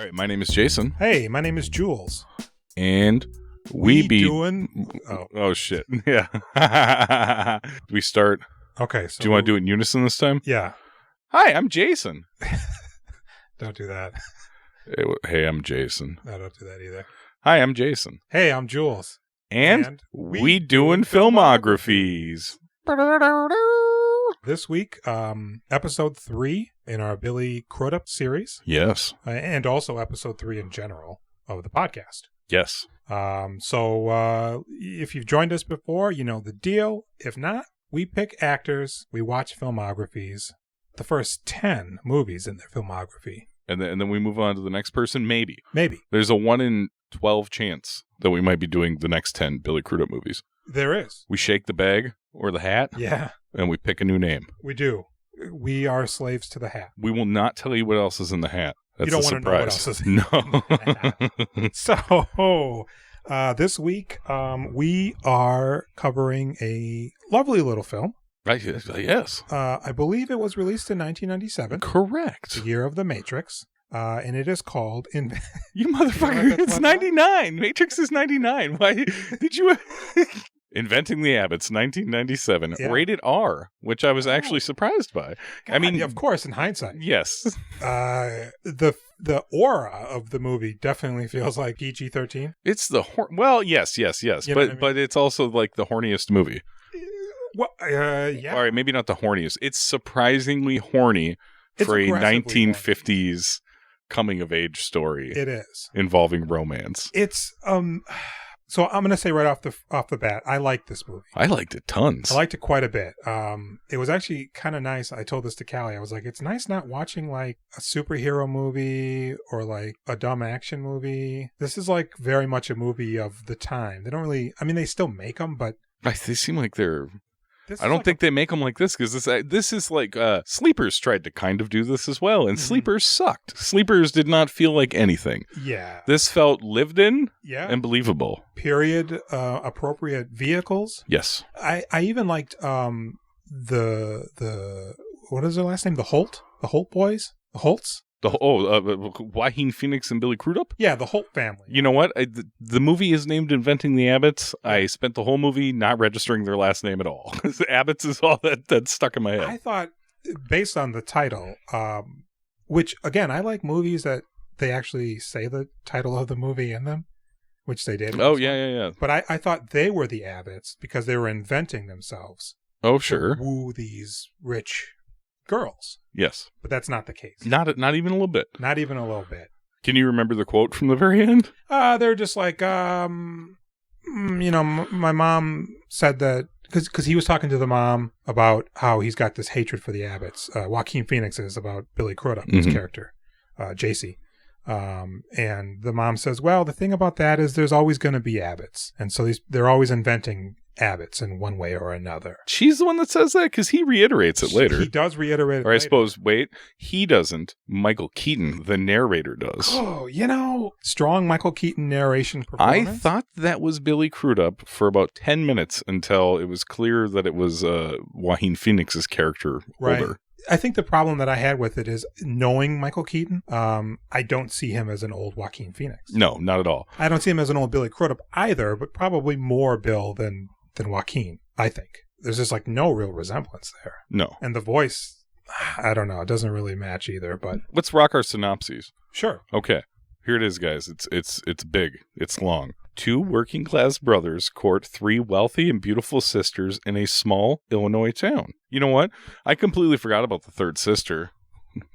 All right, my name is Jason. Hey, my name is Jules. And we be doing... Oh shit. Yeah. We start. Okay, so... Do you want to do it in unison this time? Yeah. Hi, I'm Jason. Don't do that. Hey, I'm Jason. No, don't do that either. Hi, I'm Jason. Hey, I'm Jules. And we doing filmographies. This week, episode 3 in our Billy Crudup series. Yes. And also episode 3 in general of the podcast. Yes. So if you've joined us before, you know the deal. If not, we pick actors, we watch filmographies, the first 10 movies in their filmography. And then we move on to the next person, maybe. Maybe. There's a 1 in 12 chance that we might be doing the next 10 Billy Crudup movies. There is. We shake the bag or the hat. Yeah. And we pick a new name. We do. We are slaves to the hat. We will not tell you what else is in the hat. That's you don't a want to know what else is in the hat. So, this week, we are covering a lovely little film. Right, yes. I believe it was released in 1997. Correct. The year of the Matrix. And it is called... You motherfucker, it's 99. Matrix is 99. Why did you... Inventing the Abbotts, 1997. Yeah. Rated R, which I was actually surprised by. God, I mean... yeah, of course, in hindsight. Yes. The aura of the movie definitely feels like PG-13. It's the... Well, yes. You know what I mean? But it's also like the horniest movie. Well, yeah. All right, maybe not the horniest. It's surprisingly horny for a 1950s coming-of-age story. It is. Involving romance. It's... So I'm going to say right off the bat, I like this movie. I liked it tons. I liked it quite a bit. It was actually kind of nice. I told this to Callie. I was like, it's nice not watching like a superhero movie or like a dumb action movie. This is like very much a movie of the time. They don't really, I mean, they still make them, but... They seem like they're... I don't think they make them like this because this is like Sleepers tried to kind of do this as well, and Sleepers sucked. Sleepers did not feel like anything. Yeah. This felt lived in and believable. Period. Appropriate vehicles. Yes. I even liked the what is their last name? The Holt boys? The Holts? Joaquin Phoenix and Billy Crudup? Yeah, the Holt family. You know what? The movie is named Inventing the Abbotts. I spent the whole movie not registering their last name at all. Abbotts is all that stuck in my head. I thought, based on the title, which, again, I like movies that they actually say the title of the movie in them, which they did. Oh, yeah. But I thought they were the Abbotts because they were inventing themselves. Oh, sure. To woo these rich girls. Yes. But that's not the case. Not even a little bit. Not even a little bit. Can you remember the quote from the very end? They're just like, my mom said that, because he was talking to the mom about how he's got this hatred for the Abbotts. Joaquin Phoenix is about Billy Crudup, his character, JC. And the mom says, well, the thing about that is there's always going to be Abbotts. And so they're always inventing Abbotts in one way or another. She's the one that says that because he reiterates it later. He does reiterate it Or I suppose, he doesn't. Michael Keaton, the narrator, does. Oh, strong Michael Keaton narration performance. I thought that was Billy Crudup for about 10 minutes until it was clear that it was Joaquin Phoenix's character older. I think the problem that I had with it is knowing Michael Keaton, I don't see him as an old Joaquin Phoenix. No, not at all. I don't see him as an old Billy Crudup either, but probably more Bill than Joaquin, I think. There's just like no real resemblance there. No. And the voice, I don't know, it doesn't really match either, but... Let's rock our synopses. Sure. Okay. Here it is, guys. It's big. It's long. 2 working-class brothers court 3 wealthy and beautiful sisters in a small Illinois town. You know what? I completely forgot about the third sister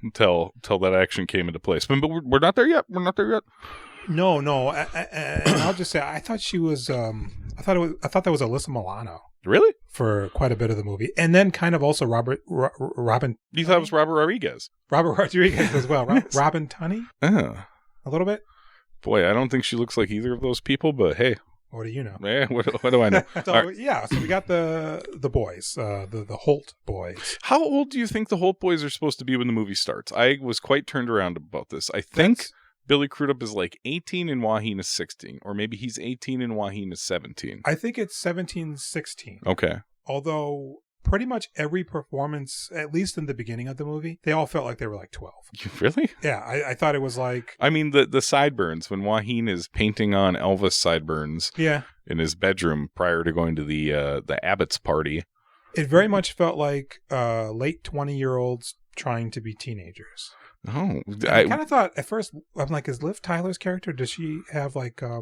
until that action came into place. But we're not there yet. We're not there yet. No. And I'll just say, I thought she was... I thought that was Alyssa Milano. Really? For quite a bit of the movie. And then kind of also Robin... You thought it was Robert Rodriguez? Robert Rodriguez as well. Robin Tunney? A little bit? Boy, I don't think she looks like either of those people, but hey. What do you know? Yeah, what do I know? So we got the boys, the Holt boys. How old do you think the Holt boys are supposed to be when the movie starts? I was quite turned around about this. I think Billy Crudup is like 18 and Joaquin is 16, or maybe he's 18 and Joaquin is 17. I think it's 17, 16. Okay. Although pretty much every performance, at least in the beginning of the movie, they all felt like they were like 12. Really? Yeah, I thought it was like... I mean, the sideburns, when Joaquin is painting on Elvis sideburns in his bedroom prior to going to the Abbotts party. It very much felt like late 20-year-olds trying to be teenagers. Oh. I kind of thought at first, I'm like, is Liv Tyler's character, does she have like a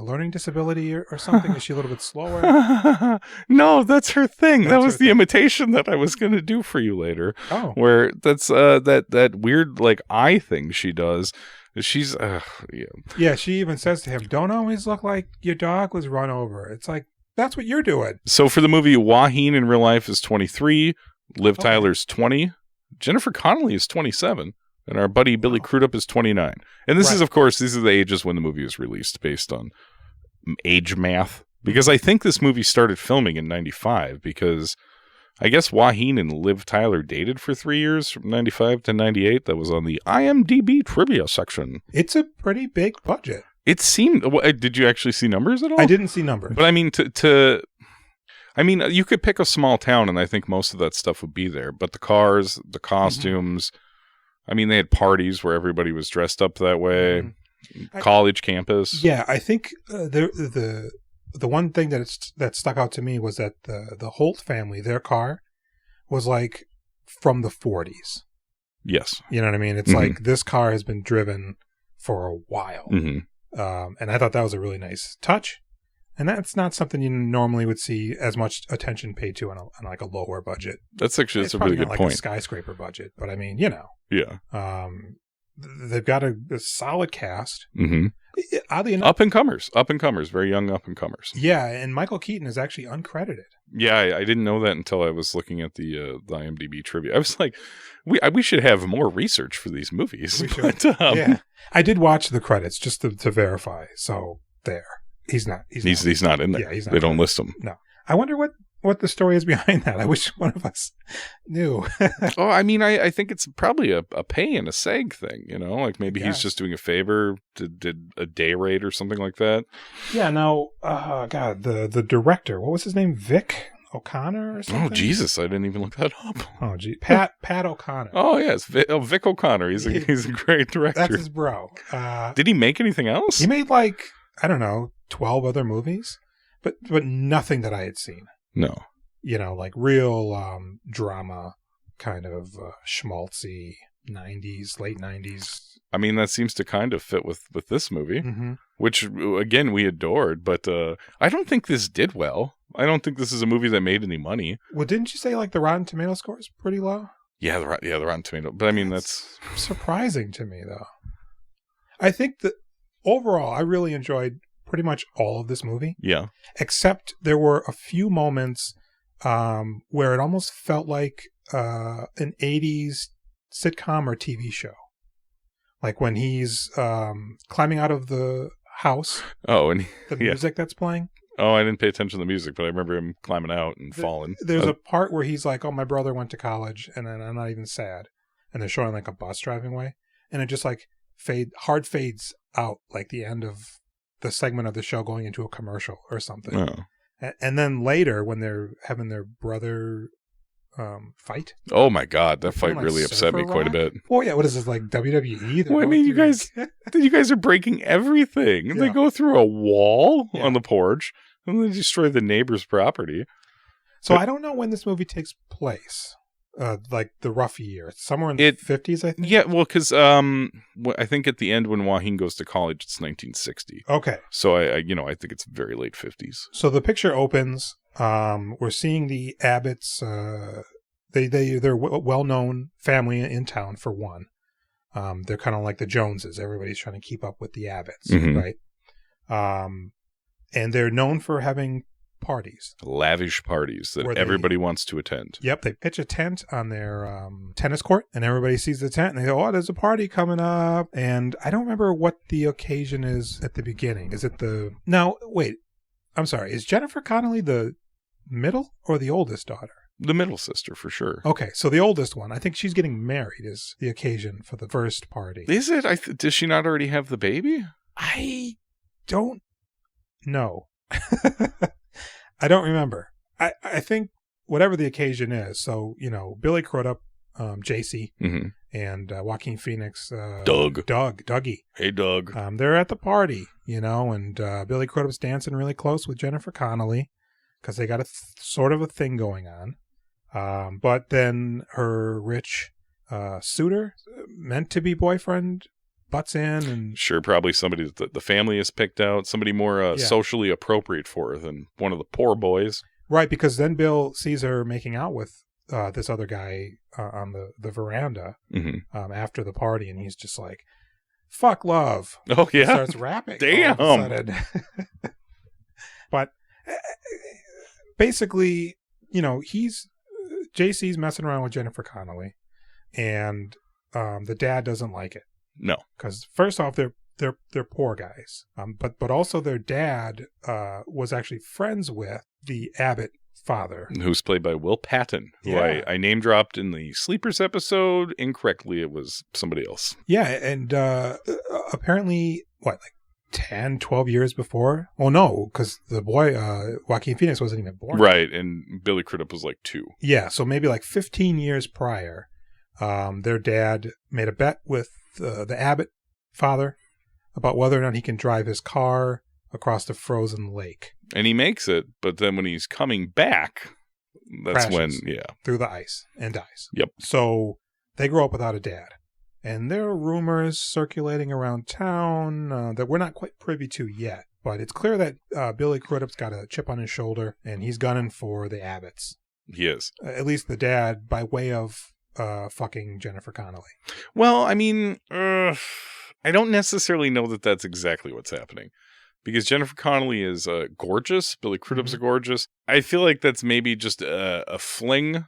learning disability or something? Is she a little bit slower? No, that's her thing. That was the imitation that I was going to do for you later. Oh. Where that's that weird like eye thing she does. She's Yeah, she even says to him, "Don't always look like your dog was run over." It's like, that's what you're doing. So for the movie, Joaquin in real life is 23, Liv Tyler's 20, Jennifer Connelly is 27, and our buddy Billy Crudup is 29. And this is, of course, these are the ages when the movie was released based on age math. Because I think this movie started filming in 95 because I guess Joaquin and Liv Tyler dated for 3 years from 95 to 98. That was on the IMDb trivia section. It's a pretty big budget. It seemed... Did you actually see numbers at all? I didn't see numbers. But I mean, you could pick a small town, and I think most of that stuff would be there. But the cars, the costumes... I mean, they had parties where everybody was dressed up that way. College campus. Yeah, I think the one thing that stuck out to me was that the Holt family, their car, was like from the 40s. Yes. You know what I mean? It's like this car has been driven for a while. And I thought that was a really nice touch. And that's not something you normally would see as much attention paid to on like a lower budget. That's a really good like point. A skyscraper budget, but I mean, you know. Yeah. They've got a solid cast. Oddly enough, up and comers, very young up and comers. Yeah, and Michael Keaton is actually uncredited. Yeah, I didn't know that until I was looking at the IMDb trivia. I was like, we should have more research for these movies. We should. Yeah, I did watch the credits just to verify. So there. He's not in there. Yeah, he's not. They don't list him. No. I wonder what the story is behind that. I wish one of us knew. Oh, I mean, I think it's probably a pay and a SAG thing, you know? Like maybe he's just doing a favor, did a day rate or something like that. Yeah, now, God, the director, what was his name? Vic O'Connor or something? Oh, Jesus, I didn't even look that up. Oh, gee. Pat O'Connor. Oh, yes, Vic O'Connor. He's a great director. That's his bro. Did he make anything else? He made like, I don't know, 12 other movies, but nothing that I had seen. No. You know, like real drama, kind of schmaltzy 90s, late 90s. I mean, that seems to kind of fit with this movie, which, again, we adored, but I don't think this did well. I don't think this is a movie that made any money. Well, didn't you say like the Rotten Tomato score is pretty low? Yeah, the Rotten Tomato. But I mean, that's surprising to me, though. I think that overall, I really enjoyed pretty much all of this movie. Yeah. Except there were a few moments where it almost felt like an 80s sitcom or TV show. Like when he's climbing out of the house. Oh, and the music that's playing. Oh, I didn't pay attention to the music, but I remember him climbing out and falling. There's a part where he's like, "Oh, my brother went to college, and then I'm not even sad." And they're showing like a bus driving away, and it just like hard fades out, like the end of the segment of the show going into a commercial or something. Oh. And then later when they're having their brother fight. Oh my God, that fight really upset me quite a bit. Oh yeah, what is this, like WWE? Well, I mean, you guys are breaking everything. Yeah. They go through a wall on the porch and they destroy the neighbor's property. So I don't know when this movie takes place. Like the rough year. It's somewhere in the 50s, I think. Yeah, well, because I think at the end when Joaquin goes to college, it's 1960. Okay. So I think it's very late 50s. So the picture opens. We're seeing the Abbotts. They're a well-known family in town, for one. They're kind of like the Joneses. Everybody's trying to keep up with the Abbotts, right? And they're known for having parties, lavish parties that everybody wants to attend. Yep, they pitch a tent on their tennis court, and everybody sees the tent, and they go, "Oh, there's a party coming up." And I don't remember what the occasion is at the beginning. Is it the? Now, wait, I'm sorry. Is Jennifer Connelly the middle or the oldest daughter? The middle sister, for sure. Okay, so the oldest one. I think she's getting married is the occasion for the first party. Is it? Does she not already have the baby? I don't know. I don't remember. I think whatever the occasion is. So, Billy Crudup, JC, Mm-hmm. and Joaquin Phoenix, Dougie. Hey, Doug. They're at the party, and Billy Crudup's dancing really close with Jennifer Connelly because they got sort of a thing going on. But then her rich suitor, meant to be boyfriend, butts in and Sure, probably somebody that the family has picked out, somebody more socially appropriate for her than one of the poor boys. Right, because then Bill sees her making out with this other guy on the veranda after the party, and he's just like, fuck love. Oh, yeah? Starts rapping. Damn. All of a sudden. But basically, JC's messing around with Jennifer Connelly, and the dad doesn't like it. No. Because first off, they're poor guys. But also their dad was actually friends with the Abbott father, Who's played by Will Patton, who I name dropped in the Sleepers episode. Incorrectly, it was somebody else. Yeah, and apparently, 10, 12 years before? Well, no, because the boy, Joaquin Phoenix, wasn't even born. Right, and Billy Crudup was 2. Yeah, so maybe 15 years prior, their dad made a bet with the Abbott father about whether or not he can drive his car across the frozen lake. And he makes it, but then when he's coming back, that's crashes when, through the ice and dies. Yep. So they grow up without a dad. And there are rumors circulating around town that we're not quite privy to yet. But it's clear that Billy Crudup's got a chip on his shoulder, and he's gunning for the Abbotts. He is. At least the dad, by way of fucking Jennifer Connelly. Well, I mean, I don't necessarily know that that's exactly what's happening. Because Jennifer Connelly is gorgeous. Billy Crudup's gorgeous. I feel like that's maybe just a fling.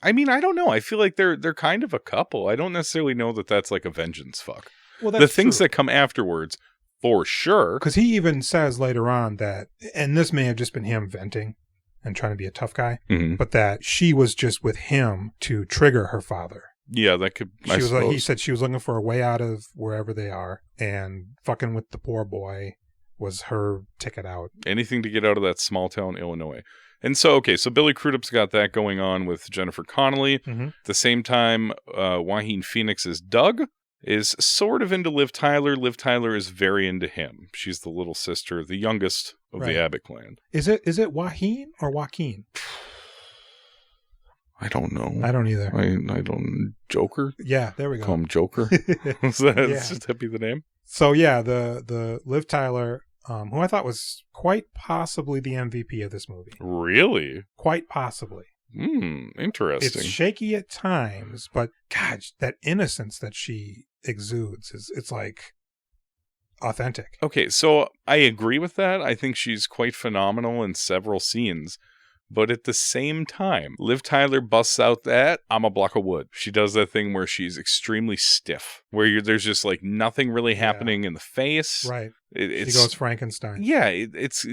I mean, I don't know. I feel like they're kind of a couple. I don't necessarily know that that's like a vengeance fuck. Well, that's the things true. that come afterwards, for sure. Because he even says later on that, and this may have just been him venting and trying to be a tough guy, but that she was just with him to trigger her father. Yeah, that could. He said she was looking for a way out of wherever they are, and fucking with the poor boy was her ticket out. Anything to get out of that small town Illinois. And so, so Billy Crudup's got that going on with Jennifer Connelly. At the same time, Joaquin Phoenix's Doug is sort of into Liv Tyler. Liv Tyler is very into him. She's the little sister, the youngest of the Abbott clan. Is it Joaquin or Joaquin? I don't know. I don't either. I don't. Joker? Yeah, there we go. Call him Joker? Should that be the name? So yeah, the Liv Tyler, who I thought was quite possibly the MVP of this movie. Really? Quite possibly. Interesting. It's shaky at times, but God, that innocence that she exudes it's like authentic. Okay, so I agree with that. I think she's quite phenomenal in several scenes. But at the same time, Liv Tyler busts out that I'm a block of wood. She does that thing where she's extremely stiff, where there's just like nothing really happening in the face. Right. She goes Frankenstein. Yeah,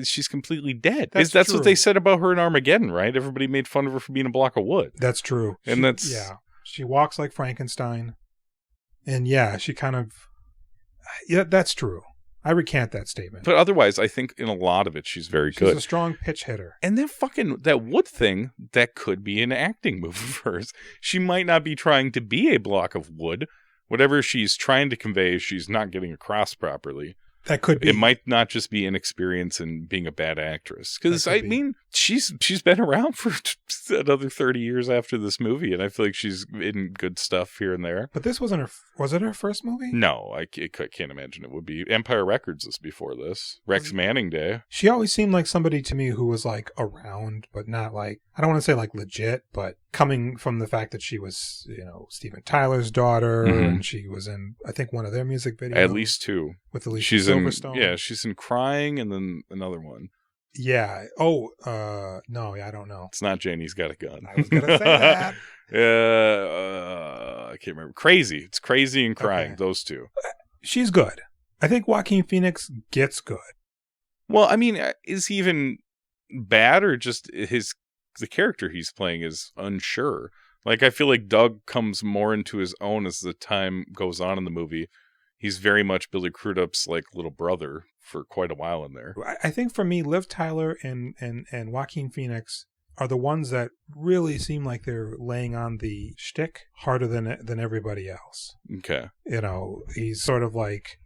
she's completely dead. That's true. what they said about her in Armageddon, right? Everybody made fun of her for being a block of wood. That's true. And she walks like Frankenstein. And she kind of, that's true. I recant that statement. But otherwise, I think in a lot of it, she's very good. She's a strong pitch hitter. And that wood thing, that could be an acting move of hers. She might not be trying to be a block of wood. Whatever she's trying to convey, she's not getting across properly. That could be. It might not just be inexperience in being a bad actress. Because, I mean, she's been around for another 30 years after this movie, and I feel like she's in good stuff here and there. But this wasn't her... Was it her first movie? No, I can't imagine it would be. Empire Records was before this. Rex Manning Day. She always seemed like somebody to me who was like around, but not like... I don't want to say like legit, but coming from the fact that she was, Steven Tyler's daughter, and she was in, I think, one of their music videos. At least 2. With Alicia Silverstone. She's in Crying, and then another one. Yeah. Oh, no, I don't know. It's not Janie's Got a Gun. I was going to say that. I can't remember. Crazy. It's Crazy and Crying. Okay. Those 2. She's good. I think Joaquin Phoenix gets good. Well, I mean, is he even bad, or just the character he's playing is unsure? Like, I feel like Doug comes more into his own as the time goes on in the movie. He's very much Billy Crudup's like little brother for quite a while in there. I think for me, Liv Tyler and Joaquin Phoenix are the ones that really seem like they're laying on the shtick harder than everybody else. Okay. You know, he's sort of like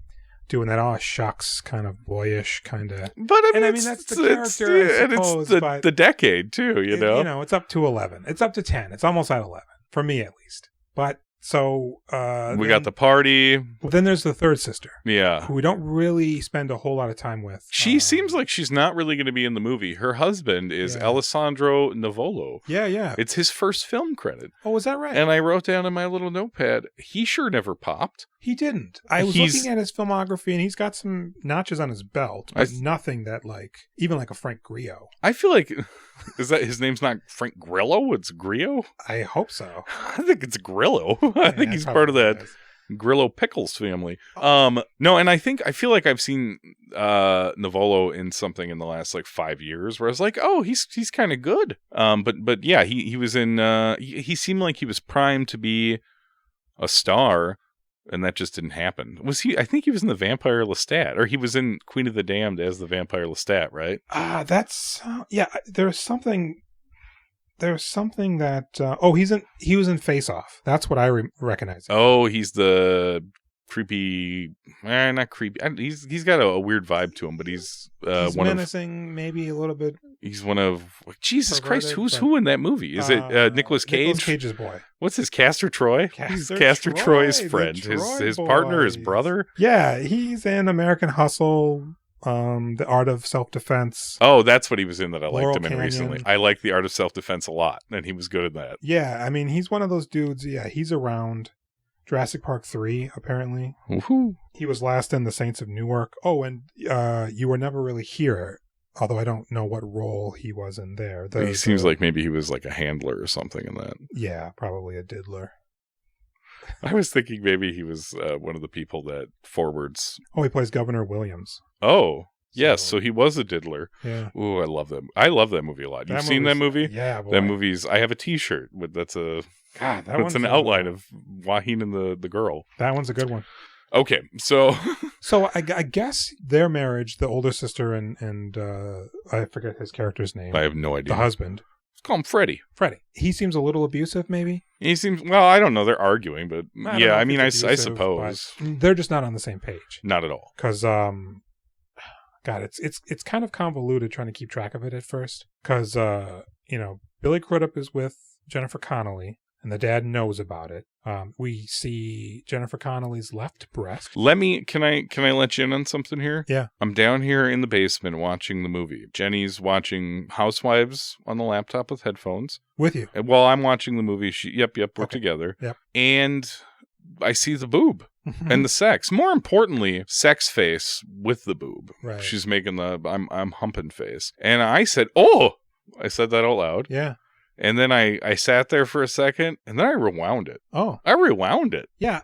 doing that "oh shucks" kind of boyish kind of. But I mean, that's the character, I suppose. And but it's the decade too, you know. You know, it's up to 11. It's up to 10. It's almost at 11 for me at least. But so we got the party. Then there's the third sister. Yeah, who we don't really spend a whole lot of time with. She seems like she's not really going to be in the movie. Her husband is Alessandro Nivolo. Yeah. It's his first film credit. Oh, is that right? And I wrote down in my little notepad, he sure never popped. He didn't. I was looking at his filmography, and he's got some notches on his belt, but nothing that even like a Frank Grillo. I feel like, is that his name's not Frank Grillo? It's Grillo? I hope so. I think it's Grillo. I think he's part of that Grillo Pickles family. No, and I feel like I've seen Nivolo in something in the last like 5 years where I was like, oh, he's kind of good. But yeah, he was in. He seemed like he was primed to be a star. And that just didn't happen. Was he? I think he was in the Vampire Lestat, or he was in Queen of the Damned as the Vampire Lestat, right? That's There's something that. He was in Face Off. That's what I recognize. Oh, he's the creepy. Not creepy. He's got a weird vibe to him, but he's menacing, maybe a little bit. He's one of Jesus Christ. Who's who in that movie? Is it Nicolas Cage? Nicolas Cage's boy. What's his Castor Troy? He's Castor Troy's friend. His partner, his brother. Yeah, he's in American Hustle. The Art of Self-Defense. Oh, that's what he was in that I Laurel liked him in recently. I like The Art of Self-Defense a lot, and he was good at that. Yeah, I mean, he's one of those dudes. Yeah, he's around. Jurassic Park 3, apparently. Woohoo. He was last in The Saints of Newark. Oh, and You Were Never Really Here, although I don't know what role he was in there. He seems like maybe he was like a handler or something in that. Yeah, probably a diddler. I was thinking maybe he was one of the people that forwards. Oh, he plays Governor Williams. Oh, yes. So he was a diddler. Yeah. Ooh, I love that. I love that movie a lot. You've seen that movie? Yeah. Boy. That movie's. I have a T-shirt with that's an outline of Joaquin and the girl. That one's a good one. Okay, so I guess their marriage, the older sister and I forget his character's name. I have no idea. The husband. Let's call him Freddie. He seems a little abusive, maybe. He seems. Well, I don't know. They're arguing, but I suppose they're just not on the same page. Not at all. Because God, it's kind of convoluted trying to keep track of it at first. Because Billy Crudup is with Jennifer Connelly. And the dad knows about it. We see Jennifer Connelly's left breast. Can I let you in on something here? Yeah. I'm down here in the basement watching the movie. Jenny's watching Housewives on the laptop with headphones. With you. And while I'm watching the movie, we're together. Yep. And I see the boob and the sex. More importantly, sex face with the boob. Right. She's making the I'm humping face. And I said, "Oh!" I said that out loud. Yeah. And then I sat there for a second, and then I rewound it. Oh. I rewound it. Yeah,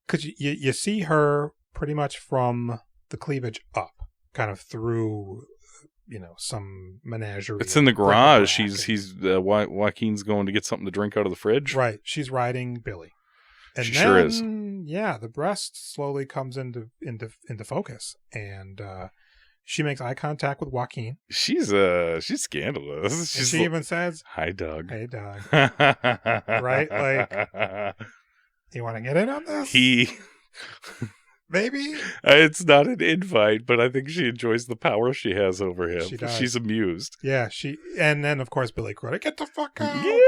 because you see her pretty much from the cleavage up, kind of through, some menagerie. It's in the garage. Joaquin's going to get something to drink out of the fridge. Right. She's riding Billy. And she then, sure is. Yeah, the breast slowly comes into focus, and she makes eye contact with Joaquin. She's scandalous. She even says, "Hi, Doug." Hey, Doug. Right? Like, you want to get in on this? Maybe? It's not an invite, but I think she enjoys the power she has over him. She does. She's amused. Yeah, and then, of course, Billy Crudup, get the fuck out. Yeah.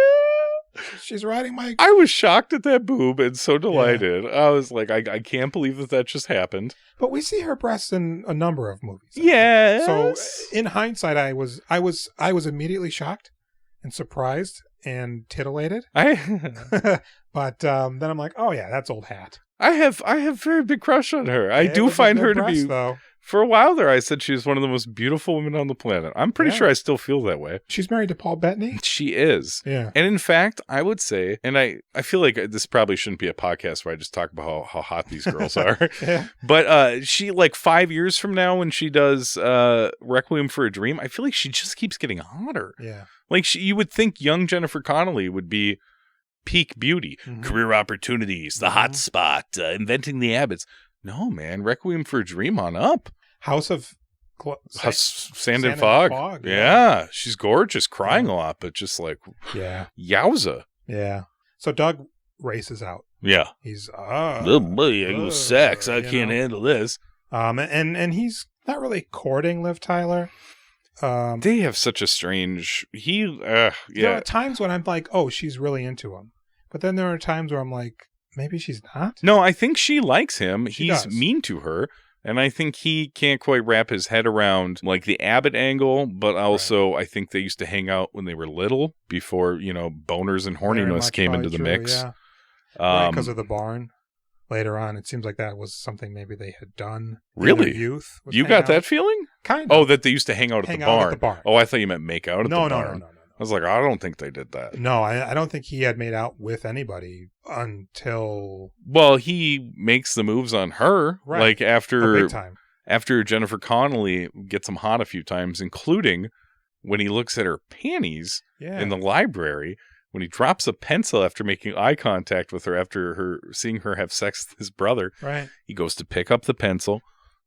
She's riding my... I was shocked at that boob and so delighted. Yeah. I was like, I can't believe that just happened. But we see her breasts in a number of movies. Yes. So in hindsight, I was immediately shocked and surprised and titillated. But then I'm like, oh yeah, that's old hat. I have very big crush on her. I do find her to be... Though. For a while there, I said she was one of the most beautiful women on the planet. I'm pretty sure I still feel that way. She's married to Paul Bettany? She is. Yeah. And in fact, I would say, and I feel like this probably shouldn't be a podcast where I just talk about how hot these girls are. Yeah. But she, like 5 years from now when she does Requiem for a Dream, I feel like she just keeps getting hotter. Yeah. Like you would think young Jennifer Connelly would be peak beauty, career opportunities, the hot spot, inventing the Abbotts. No, man. Requiem for a Dream on up. House of Sand and Fog. Yeah. She's gorgeous, crying a lot, but just like, yowza. Yeah. So Doug races out. Yeah. He's, little boy, I was sex. I can't handle this. And he's not really courting Liv Tyler. They have such a strange, There are times when I'm like, oh, she's really into him. But then there are times where I'm like, maybe she's not. No, I think she likes him. He's does. mean to her. And I think he can't quite wrap his head around like the Abbott angle, but also I think they used to hang out when they were little before, boners and horniness came into the mix. Yeah. Because of the barn. Later on, it seems like that was something maybe they had done. Really? In their youth. You got that feeling? Kind of. Oh, that they used to hang out at the barn. Oh, I thought you meant make out at the barn. No. I was like, I don't think they did that. No, I don't think he had made out with anybody until... Well, he makes the moves on her. Right. Like big time. After Jennifer Connelly gets him hot a few times, including when he looks at her panties in the library, when he drops a pencil after making eye contact with her after seeing her have sex with his brother. Right. He goes to pick up the pencil,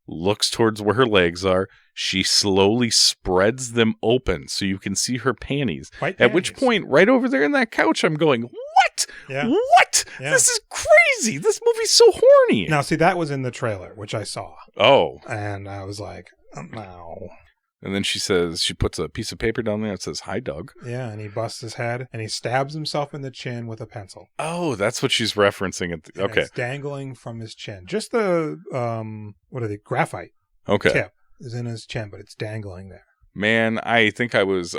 looks towards where her legs are. She slowly spreads them open so you can see her panties. At which point, right over there in that couch, I'm going, what? Yeah. What? Yeah. This is crazy. This movie's so horny. Now, see, that was in the trailer, which I saw. Oh. And I was like, no. And then she puts a piece of paper down there that says, "Hi, Doug." Yeah, and he busts his head, and he stabs himself in the chin with a pencil. Oh, that's what she's referencing. Okay. It's dangling from his chin. Just the, graphite tip is in his chin, but it's dangling there. Man, I think I was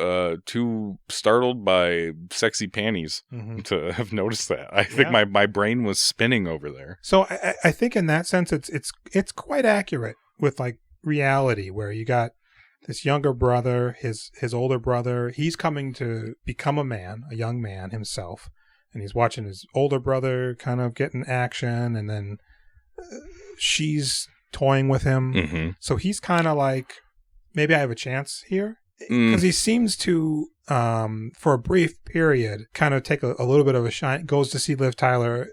too startled by sexy panties to have noticed that. I think my brain was spinning over there. So I think in that sense, it's quite accurate with like reality, where you got this younger brother, his older brother. He's coming to become a young man himself, and he's watching his older brother kind of get in action, and then she's toying with him. Mm-hmm. So he's kind of like, maybe I have a chance here, because he seems to, for a brief period, kind of take a little bit of a shine. Goes to see Liv Tyler.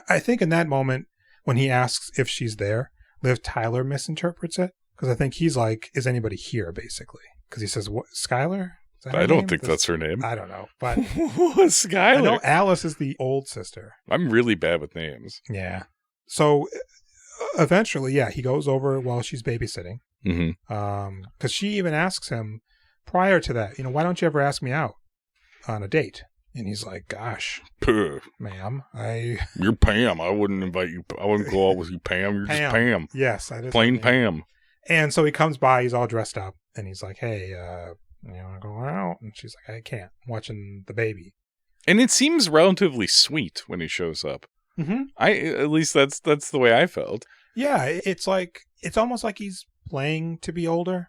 I think in that moment when he asks if she's there, Liv Tyler misinterprets it. Because I think he's like, is anybody here, basically? Because he says, what, Skylar? I don't think that's her name. I don't know. But Skylar? I know Alice is the old sister. I'm really bad with names. Yeah. So eventually, he goes over while she's babysitting. Mm-hmm. Because she even asks him prior to that, why don't you ever ask me out on a date? And he's like, gosh, ma'am, you're Pam. I wouldn't invite you. I wouldn't go out with you, Pam. You're just Pam. Yes. I just plain Pam. And so he comes by, he's all dressed up, and he's like, hey, you want to go out? And she's like, I can't. I'm watching the baby. And it seems relatively sweet when he shows up. Mm-hmm. At least that's the way I felt. Yeah, it's almost like he's playing to be older.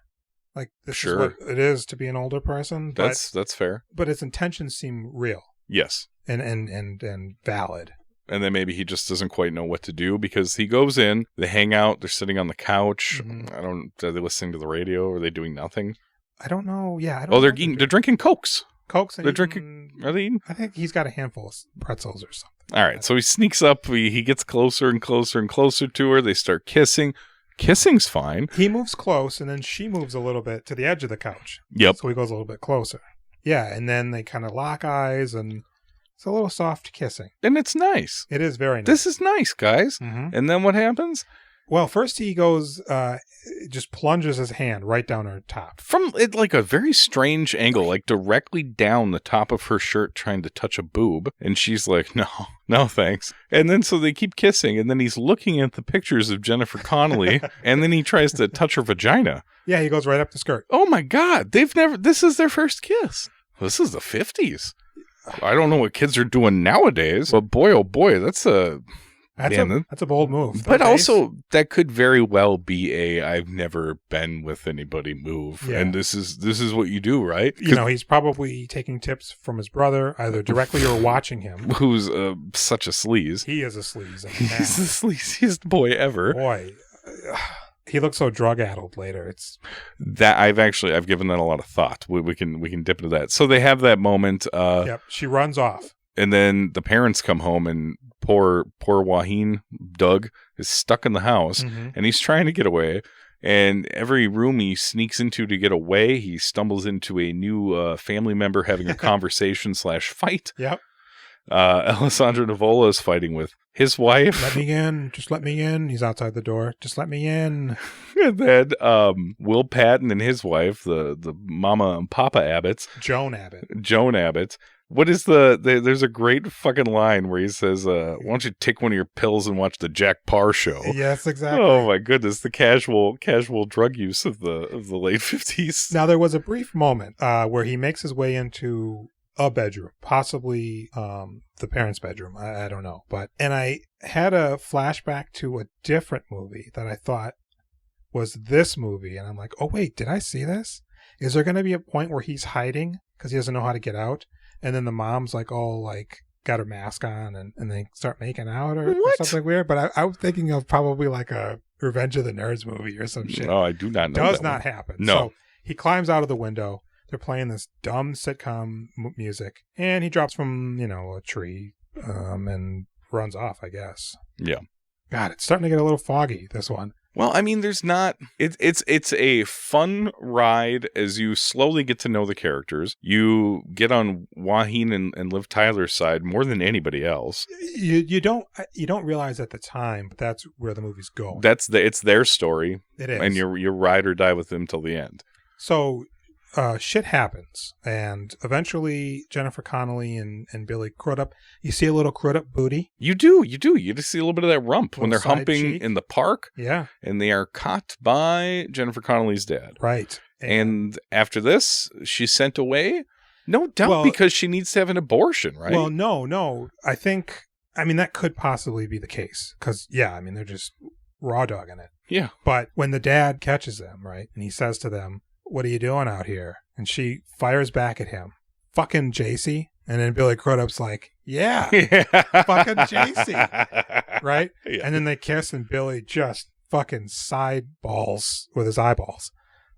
Like, this is what it is to be an older person. That's fair. But his intentions seem real. Yes. And valid. And then maybe he just doesn't quite know what to do, because he goes in, they hang out, they're sitting on the couch. Are they listening to the radio? Or are they doing nothing? I don't know. Yeah, I don't know. They're drinking Cokes. Cokes? They're drinking. Are they eating? I think he's got a handful of pretzels or something. All right. So he sneaks up. He gets closer and closer and closer to her. They start kissing. Kissing's fine. He moves close, and then she moves a little bit to the edge of the couch. Yep. So he goes a little bit closer. Yeah, and then they kind of lock eyes, and it's a little soft kissing. And it's nice. It is very nice. This is nice, guys. Mm-hmm. And then what happens? Well, first he goes, just plunges his hand right down her top. From it, like a very strange angle, like directly down the top of her shirt, trying to touch a boob. And she's like, no, thanks. And then so they keep kissing. And then he's looking at the pictures of Jennifer Connelly. And then he tries to touch her vagina. Yeah, he goes right up the skirt. Oh my God. This is their first kiss. This is the 50s. I don't know what kids are doing nowadays, but boy, oh boy, that's a bold move. But also, that could very well be I've never been with anybody move. Yeah. And this is what you do, right? He's probably taking tips from his brother, either directly or watching him. Who's such a sleaze. He is a sleaze. He's the sleaziest boy ever. Boy. He looks so drug-addled later. It's that I've given that a lot of thought. We can dip into that. So they have that moment. Yep. She runs off. And then the parents come home, and poor Waheen, Doug, is stuck in the house, and he's trying to get away. And every room he sneaks into to get away, he stumbles into a new family member having a conversation/fight. Yep. Alessandro Nivola is fighting with his wife. Let me in. Just let me in. He's outside the door. Just let me in. And then Will Patton and his wife, the mama and papa Abbotts. Joan Abbott. What is there's a great fucking line where he says, why don't you take one of your pills and watch the Jack Parr show? Yes, exactly. Oh my goodness, the casual drug use of the late 50s. Now there was a brief moment where he makes his way into a bedroom, possibly the parents' bedroom. I don't know. And I had a flashback to a different movie that I thought was this movie. And I'm like, oh wait, did I see this? Is there going to be a point where he's hiding because he doesn't know how to get out? And then the mom's like all like got her mask on and they start making out or something weird. But I was thinking of probably like a Revenge of the Nerds movie or some shit. No, I do not know. Does not happen. No. So he climbs out of the window. They're playing this dumb sitcom music, and he drops from, a tree and runs off, I guess. Yeah. God, it's starting to get a little foggy, this one. Well, I mean, there's not... It's a fun ride as you slowly get to know the characters. You get on Waheen and Liv Tyler's side more than anybody else. You don't realize at the time, but that's where the movie's going. It's their story. It is. And you ride or die with them till the end. So... shit happens, and eventually Jennifer Connelly and Billy Crudup, you see a little Crudup booty. You do. You just see a little bit of that rump when they're humping cheek. in the park. Yeah. And they are caught by Jennifer Connelly's dad. Right. And after this, she's sent away, no doubt because she needs to have an abortion, right? Well, no. I mean, that could possibly be the case, because, they're just raw dogging it. Yeah. But when the dad catches them, right, and he says to them, "What are you doing out here?" And she fires back at him, "Fucking JC." And then Billy Crudup's like, yeah. Fucking JC. Right? Yeah. And then they kiss and Billy just fucking side balls with his eyeballs.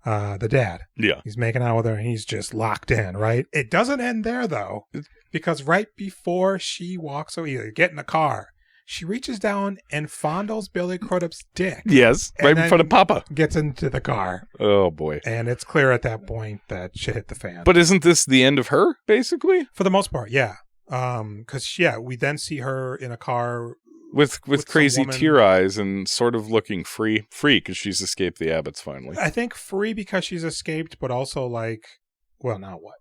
The dad. Yeah. He's making out with her and he's just locked in, right? It doesn't end there though. Because right before she walks away, you get in the car, she reaches down and fondles Billy Crudup's dick. Yes, right in front of Papa. Gets into the car. Oh, boy. And it's clear at that point that shit hit the fan. But isn't this the end of her, basically? For the most part, yeah. Because, we then see her in a car with crazy tear eyes and sort of looking free because she's escaped the Abbotts finally. I think free because she's escaped, but also like, well, now what?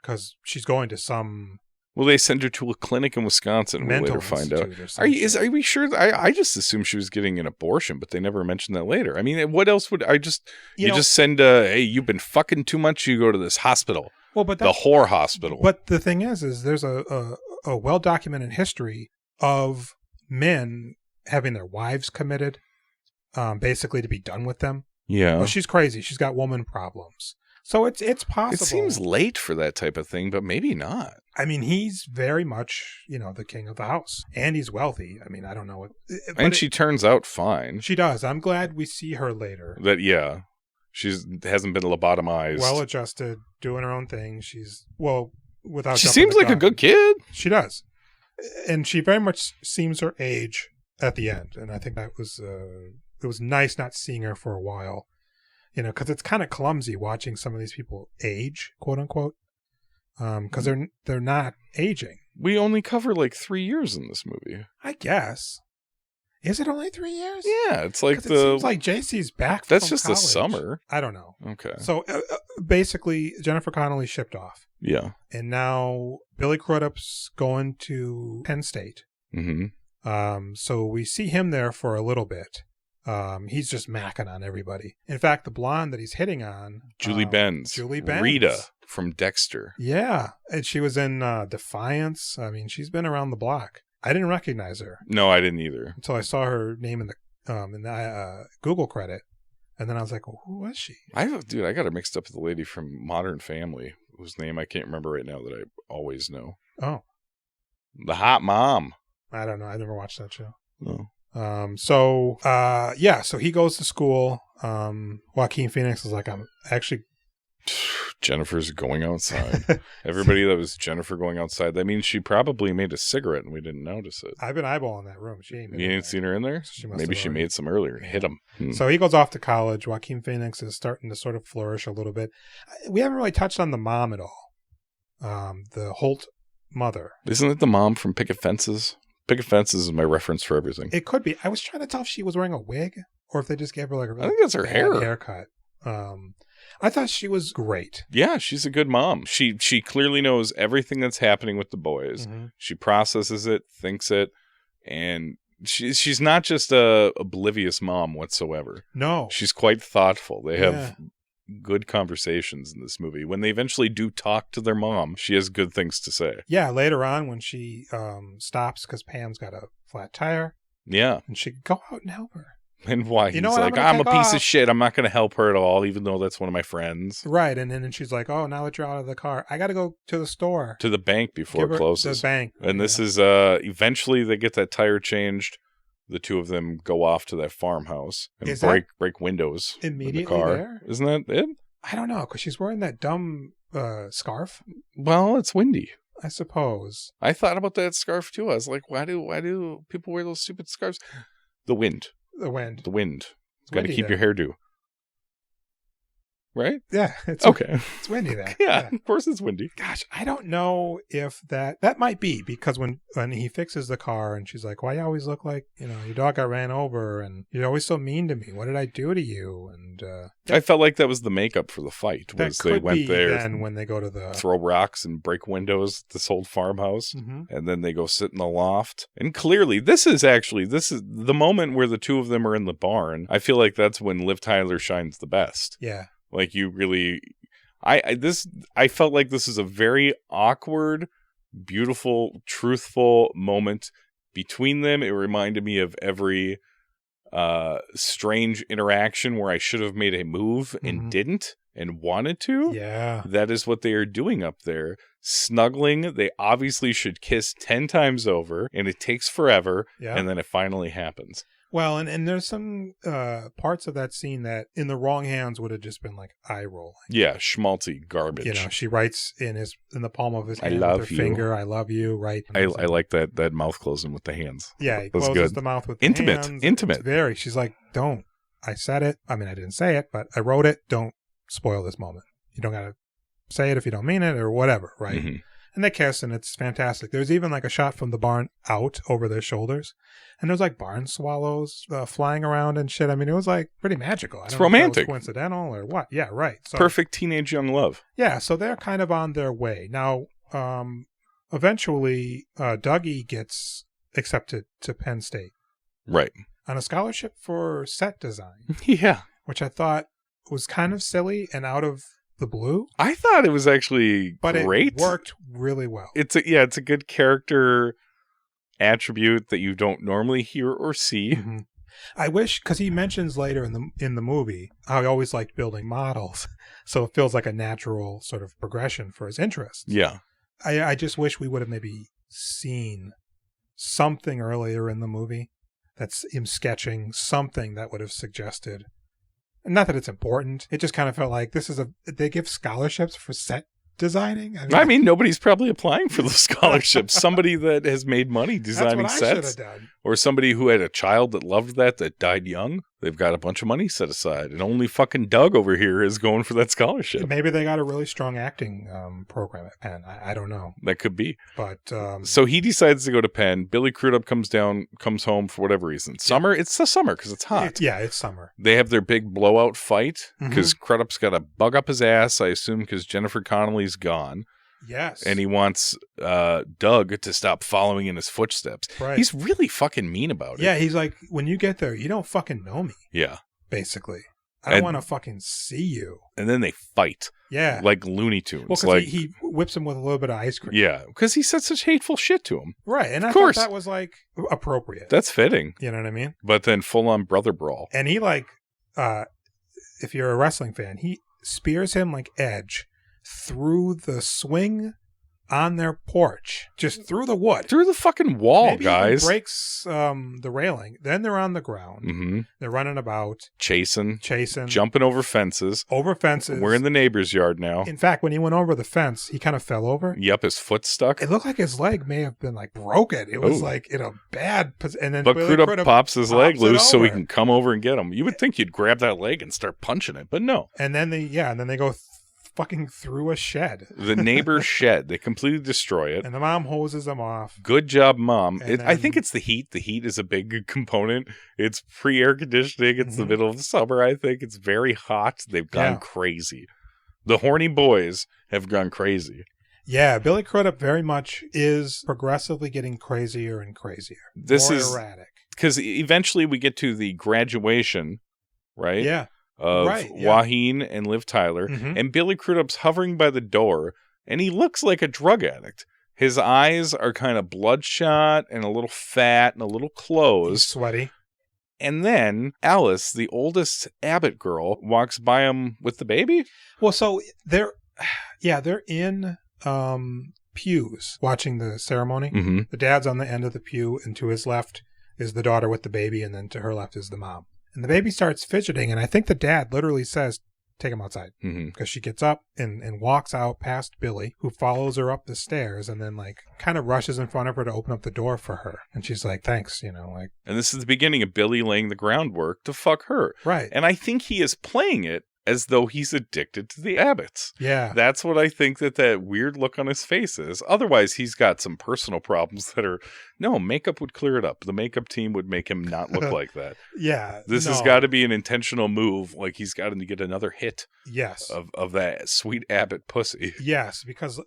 Because she's going to some... Well, they send her to a clinic in Wisconsin. We'll later find out. Are we sure? I just assumed she was getting an abortion, but they never mentioned that later. I mean, what else would I just? You just send hey, you've been fucking too much. You go to this hospital. Well, but the whore hospital. But the thing is there's a well documented history of men having their wives committed, basically to be done with them. Yeah. Well, she's crazy. She's got woman problems. So it's possible. It seems late for that type of thing, but maybe not. I mean, he's very much, the king of the house. And he's wealthy. I mean, I don't know what... And she turns out fine. She does. I'm glad we see her later. She hasn't been lobotomized. Well-adjusted, doing her own thing. She's, without... She seems like a good kid. She does. And she very much seems her age at the end. And I think that was... it was nice not seeing her for a while. Because it's kind of clumsy watching some of these people age, quote unquote, because they're not aging. We only cover like 3 years in this movie. I guess. Is it only 3 years? Yeah, it's like it seems like JC's back. That's from just college. the summer. I don't know. Okay. So basically, Jennifer Connelly shipped off. Yeah. And now Billy Crudup's going to Penn State. Mm-hmm. So we see him there for a little bit. He's just macking on everybody. In fact, the blonde that he's hitting on... Julie Benz. Rita from Dexter. Yeah. And she was in Defiance. I mean, she's been around the block. I didn't recognize her. No, I didn't either. Until I saw her name in the Google credit. And then I was like, well, who was she? I got her mixed up with the lady from Modern Family, whose name I can't remember right now that I always know. Oh. The Hot Mom. I don't know. I never watched that show. No. So he goes to school. Joaquin Phoenix is like, I'm actually Jennifer's going outside. Everybody that was Jennifer going outside, that means she probably made a cigarette and we didn't notice it. I've been eyeballing that room. She ain't been You ain't seen her in there? Maybe she made some earlier and hit him. So he goes off to college. Joaquin Phoenix is starting to sort of flourish a little bit. We haven't really touched on the mom at all. The Holt mother. Isn't it the mom from Picket Fences? Picket Fences is my reference for everything. It could be. I was trying to tell if she was wearing a wig or if they just gave her like a really I think that's her haircut. I thought she was great. Yeah, she's a good mom. She clearly knows everything that's happening with the boys. Mm-hmm. She processes it, thinks it, and she's not just a oblivious mom whatsoever. No. She's quite thoughtful. They have good conversations in this movie. When they eventually do talk to their mom, she has good things to say. Yeah, later on when she stops because Pam's got a flat tire. Yeah. And she could go out and help her. And why? He's what, like, I'm a piece of shit. I'm not going to help her at all, even though that's one of my friends. Right. And then she's like, oh, now that you're out of the car, I got to go to the store. To the bank before it closes. The bank. And this is, eventually they get that tire changed. The two of them go off to that farmhouse and break windows immediately in the car. There? Isn't that it? I don't know, because she's wearing that dumb scarf. Well, it's windy. I suppose. I thought about that scarf too. I was like, why do people wear those stupid scarves? The wind. The wind. Got to keep your hairdo. Right? Yeah. It's okay. It's windy there. Yeah, of course it's windy. Gosh, I don't know if that might be because when he fixes the car and she's like, why you always look like, your dog got ran over and you're always so mean to me. What did I do to you? And I felt like that was the makeup for the fight. Was they went there and when they go to throw rocks and break windows at this old farmhouse, and then they go sit in the loft. And clearly, this is the moment where the two of them are in the barn. I feel like that's when Liv Tyler shines the best. Yeah. Like you really, I felt like this is a very awkward, beautiful, truthful moment between them. It reminded me of every strange interaction where I should have made a move and didn't and wanted to. Yeah. That is what they are doing up there. Snuggling. They obviously should kiss 10 times over and it takes forever. Yeah. And then it finally happens. Well, and there's some parts of that scene that in the wrong hands would have just been like eye rolling. Yeah, schmaltzy garbage. She writes in the palm of his hand with her finger, "I love you." Right. I like that mouth closing with the hands. Yeah, he closes the mouth with the hands. Intimate. It's very. She's like, "Don't." I said it. I mean, I didn't say it, but I wrote it. Don't spoil this moment. You don't gotta say it if you don't mean it or whatever, right? Mm-hmm. And they kiss, and it's fantastic. There's even like a shot from the barn out over their shoulders. And there's like barn swallows flying around and shit. I mean, it was like pretty magical. It's romantic. Know if that was coincidental or what? Yeah, right. So, perfect teenage young love. Yeah, so they're kind of on their way. Now, eventually, Dougie gets accepted to Penn State. Right. On a scholarship for set design. Yeah. Which I thought was kind of silly and out of the blue. I thought it was actually great. It worked really well. It's a good character attribute that you don't normally hear or see. Mm-hmm. I wish, because he mentions later in the movie how he always liked building models, so it feels like a natural sort of progression for his interests. Yeah, I just wish we would have maybe seen something earlier in the movie that's him sketching something that would have suggested. Not that it's important. It just kind of felt like they give scholarships for set designing. I mean, nobody's probably applying for those scholarships. Somebody that has made money designing sets, or somebody who had a child that loved that died young. They've got a bunch of money set aside, and only fucking Doug over here is going for that scholarship. Maybe they got a really strong acting program at Penn. I don't know. That could be. But so he decides to go to Penn. Billy Crudup comes home for whatever reason. Summer. It's the summer because it's hot. It's summer. They have their big blowout fight because Crudup's got a bug up his ass. I assume because Jennifer Connelly's gone. Yes. And he wants Doug to stop following in his footsteps. Right. He's really fucking mean about it. Yeah, he's like, when you get there, you don't fucking know me. Yeah. Basically. I don't want to fucking see you. And then they fight. Yeah. Like Looney Tunes. Well, because he whips him with a little bit of ice cream. Yeah, because he said such hateful shit to him. Right, and I thought that was like appropriate. That's fitting. You know what I mean? But then full-on brother brawl. And he if you're a wrestling fan, he spears him like Edge through the swing on their porch, just through the wood. Through the fucking wall, Maybe guys. Even breaks the railing. Then they're on the ground. Mm-hmm. They're running about. Chasing. Jumping over fences. We're in the neighbor's yard now. In fact, when he went over the fence, he kind of fell over. Yep, his foot stuck. It looked like his leg may have been like broken. It was like in a bad position. But Crudup pops his leg loose so he can come over and get him. You would think you'd grab that leg and start punching it, but no. And then they go fucking through a shed. The neighbor's shed. They completely destroy it. And the mom hoses them off. Good job, Mom. I think it's the heat. The heat is a big component. It's pre-air conditioning. It's the middle of the summer, I think. It's very hot. They've gone crazy. The horny boys have gone crazy. Yeah, Billy Crudup very much is progressively getting crazier and crazier. More erratic. Because eventually we get to the graduation, right? Yeah. Of Waheen and Liv Tyler, and Billy Crudup's hovering by the door, and he looks like a drug addict. His eyes are kind of bloodshot and a little fat and a little closed. He's sweaty. And then Alice, the oldest Abbott girl, walks by him with the baby. Well, so they're in pews watching the ceremony. Mm-hmm. The dad's on the end of the pew, and to his left is the daughter with the baby, and then to her left is the mom. And the baby starts fidgeting, and I think the dad literally says, take him outside. Because she gets up and walks out past Billy, who follows her up the stairs and then like kind of rushes in front of her to open up the door for her. And she's like, thanks, like. And this is the beginning of Billy laying the groundwork to fuck her. Right. And I think he is playing it as though he's addicted to the Abbotts. Yeah. That's what I think that weird look on his face is. Otherwise, he's got some personal problems that are, no, makeup would clear it up. The makeup team would make him not look like that. Yeah. This has got to be an intentional move. Like he's got to get another hit. Yes. Of that sweet Abbott pussy. Yes, because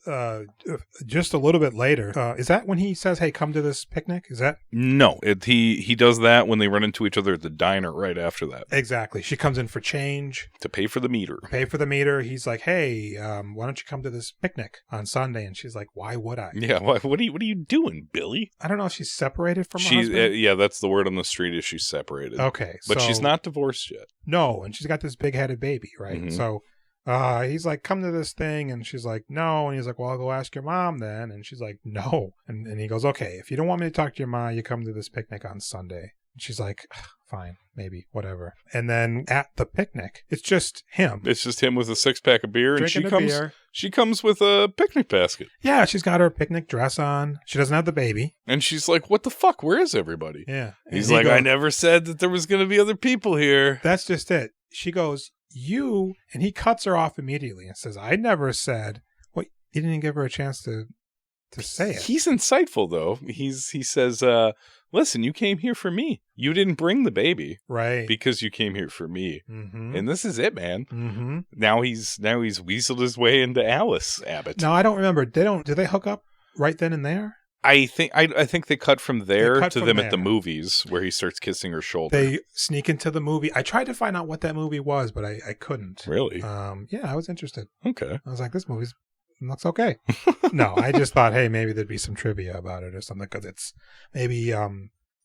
just a little bit later, is that when he says, hey, come to this picnic? Is that? No, he does that when they run into each other at the diner right after that. Exactly. She comes in for change. To pay for the meter. He's like, hey, why don't you come to this picnic on Sunday? And she's like, why would I? Yeah, what are you doing, Billy? I don't know if she's separated from her husband. Yeah, that's the word on the street is she's separated. Okay. But she's not divorced yet. No, and she's got this big-headed baby, right? Mm-hmm. So he's like, come to this thing, and she's like, no. And he's like, well, I'll go ask your mom then. And she's like, no. And he goes, okay, if you don't want me to talk to your mom, you come to this picnic on Sunday. And she's like, fine, maybe, whatever. And then at the picnic, it's just him. It's just him with a 6-pack of beer, drinking and she comes with a picnic basket. Yeah, she's got her picnic dress on. She doesn't have the baby. And she's like, what the fuck? Where is everybody? Yeah. He's like, I never said that there was going to be other people here. That's just it. She goes, you, and he cuts her off immediately and says, I never said, well, he didn't even give her a chance to say it. He's insightful, though. He says, listen, you came here for me. You didn't bring the baby. Right. Because you came here for me. Mm-hmm. And this is it, man. Mm-hmm. Now he's weaseled his way into Alice Abbott. Now, I don't remember. Do they hook up right then and there? I think they cut from there to them at the movies where he starts kissing her shoulder. They sneak into the movie. I tried to find out what that movie was, but I couldn't. Really? Yeah, I was interested. Okay. I was like, this movie looks okay. No, I just thought, hey, maybe there'd be some trivia about it or something because it's maybe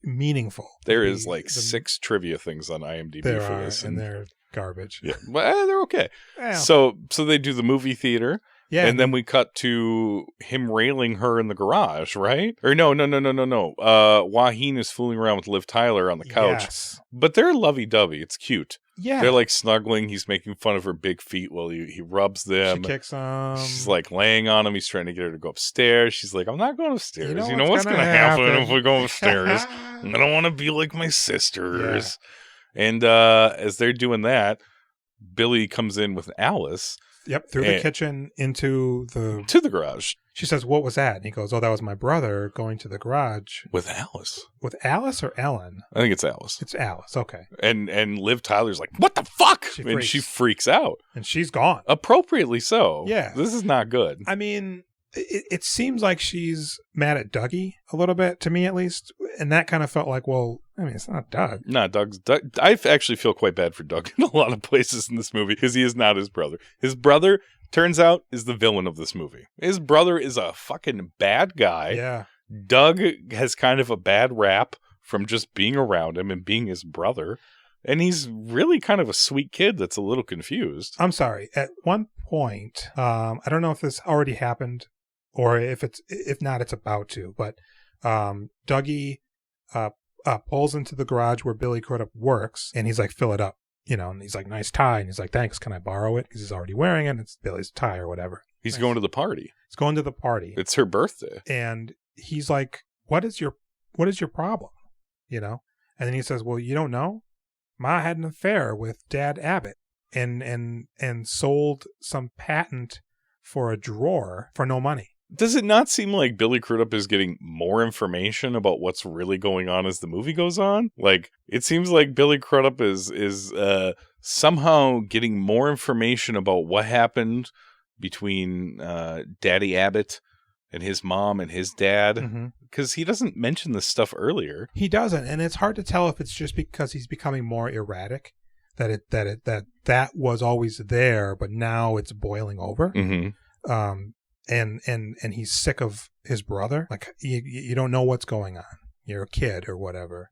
meaningful. There is like 6 trivia things on IMDb for this. And they're garbage. Yeah, well, they're okay. Well. So they do the movie theater. Yeah, and then we cut to him railing her in the garage, right? Or no. Waheen is fooling around with Liv Tyler on the couch. Yes. But they're lovey-dovey. It's cute. Yeah. They're like snuggling. He's making fun of her big feet while he rubs them. She kicks him. She's like laying on him. He's trying to get her to go upstairs. She's like, I'm not going upstairs. You know what's going to happen if we go upstairs? I don't want to be like my sisters. Yeah. And as they're doing that, Billy comes in with Alice. Yep, through the kitchen to the garage. She says, what was that? And he goes, oh, that was my brother going to the garage. With Alice. With Alice or Ellen? I think it's Alice. It's Alice, okay. And Liv Tyler's like, what the fuck? She freaks out. And she's gone. Appropriately so. Yeah. This is not good. I mean, it seems like she's mad at Dougie a little bit, to me at least. And that kind of felt like, well, I mean, it's not Doug. No, Doug. I actually feel quite bad for Doug in a lot of places in this movie because he is not his brother. His brother, turns out, is the villain of this movie. His brother is a fucking bad guy. Yeah. Doug has kind of a bad rap from just being around him and being his brother. And he's really kind of a sweet kid that's a little confused. I'm sorry. At one point, I don't know if this already happened or if not, it's about to. But Dougie pulls into the garage where Billy Crudup works, and he's like, fill it up, and he's like, nice tie, and he's like, thanks, can I borrow it? Because he's already wearing it, and it's Billy's tie or whatever. He's going to the party. He's going to the party. It's her birthday. And he's like, what is your problem? And then he says, well, you don't know? Ma had an affair with Dad Abbott and sold some patent for a drawer for no money. Does it not seem like Billy Crudup is getting more information about what's really going on as the movie goes on? Like, it seems like Billy Crudup is somehow getting more information about what happened between Daddy Abbott and his mom and his dad, because he doesn't mention this stuff earlier. He doesn't, and it's hard to tell if it's just because he's becoming more erratic, that was always there, but now it's boiling over. And he's sick of his brother. Like, you don't know what's going on. You're a kid or whatever.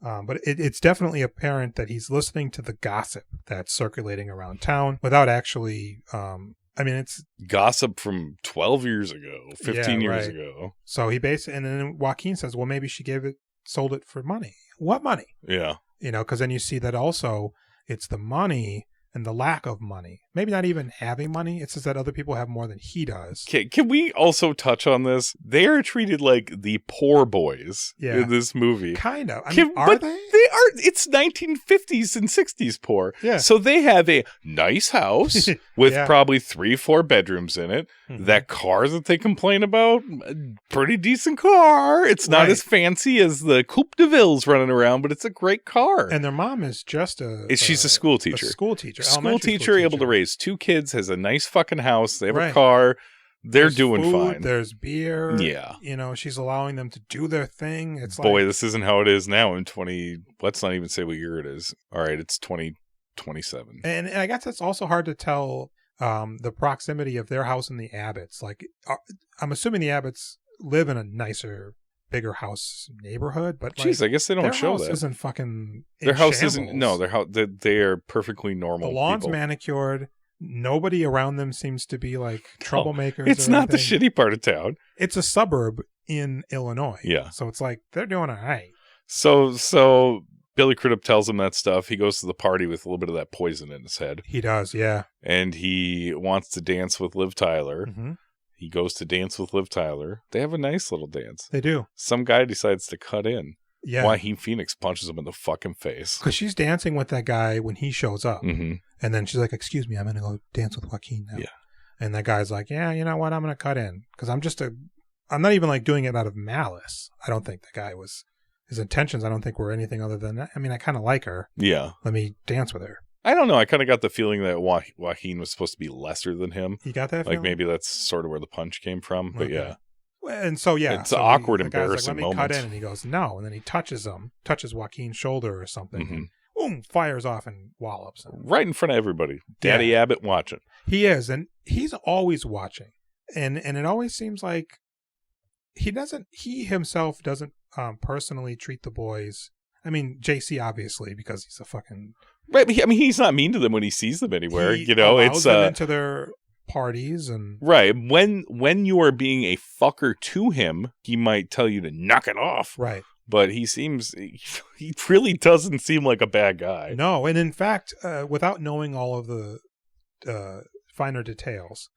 But it's definitely apparent that he's listening to the gossip that's circulating around town without actually, it's gossip from 12 years ago, 15 years ago. So he and then Joaquin says, well, maybe she sold it for money. What money? Yeah. Because then you see that also it's the money and the lack of money. Maybe not even having money. It's just that other people have more than he does. Can we also touch on this? They are treated like the poor boys in this movie. Kind of. Are they? They are. It's 1950s and 60s poor. Yeah. So they have a nice house with probably 3-4 bedrooms in it. That car that they complain about, pretty decent car. It's not as fancy as the Coupe de Ville's running around, but it's a great car. And their mom is just she's a school teacher. School teacher, able to raise 2 kids, has a nice fucking house. They have a car. There's doing food, fine. There's beer. Yeah. She's allowing them to do their thing. It's this isn't how it is now in let's not even say what year it is. All right, it's 2027. And I guess it's also hard to tell the proximity of their house and the Abbotts. Like, I'm assuming the Abbotts live in a nicer, bigger house neighborhood, but jeez, I guess they don't show that. Their house isn't fucking their house isn't. No, their house. They are perfectly normal. The lawn's people. Manicured. Nobody around them seems to be like troublemakers. It's not the shitty part of town. It's a suburb in Illinois. Yeah. So it's like they're doing all right. So Billy Crudup tells him that stuff. He goes to the party with a little bit of that poison in his head. He does, yeah. And he wants to dance with Liv Tyler. He goes to dance with Liv Tyler. They have a nice little dance. They do. Some guy decides to cut in. Yeah. Joaquin Phoenix punches him in the fucking face. Because she's dancing with that guy when he shows up. And then she's like, excuse me, I'm going to go dance with Joaquin now. Yeah. And that guy's like, yeah, you know what? I'm going to cut in. Because I'm not even like doing it out of malice. I don't think the guy his intentions, I don't think were anything other than that. I mean, I kind of like her. Yeah. Let me dance with her. I don't know. I kind of got the feeling that Joaquin was supposed to be lesser than him. You got that feeling? Like maybe that's sort of where the punch came from. But yeah. And so, it's an awkward, embarrassing moment. moment. Cut in, and he goes, no. And then he touches Joaquin's shoulder or something. And boom, fires off and wallops him. Right in front of everybody. Daddy Abbott watching. He is. And he's always watching. And it always seems like he himself doesn't personally treat the boys. I mean, JC, obviously, because he's a fucking... Right. I mean, he's not mean to them when he sees them anywhere. He allows it's them into their parties and right. When you are being a fucker to him, he might tell you to knock it off. Right. But he really doesn't seem like a bad guy. No, and in fact, without knowing all of the finer details,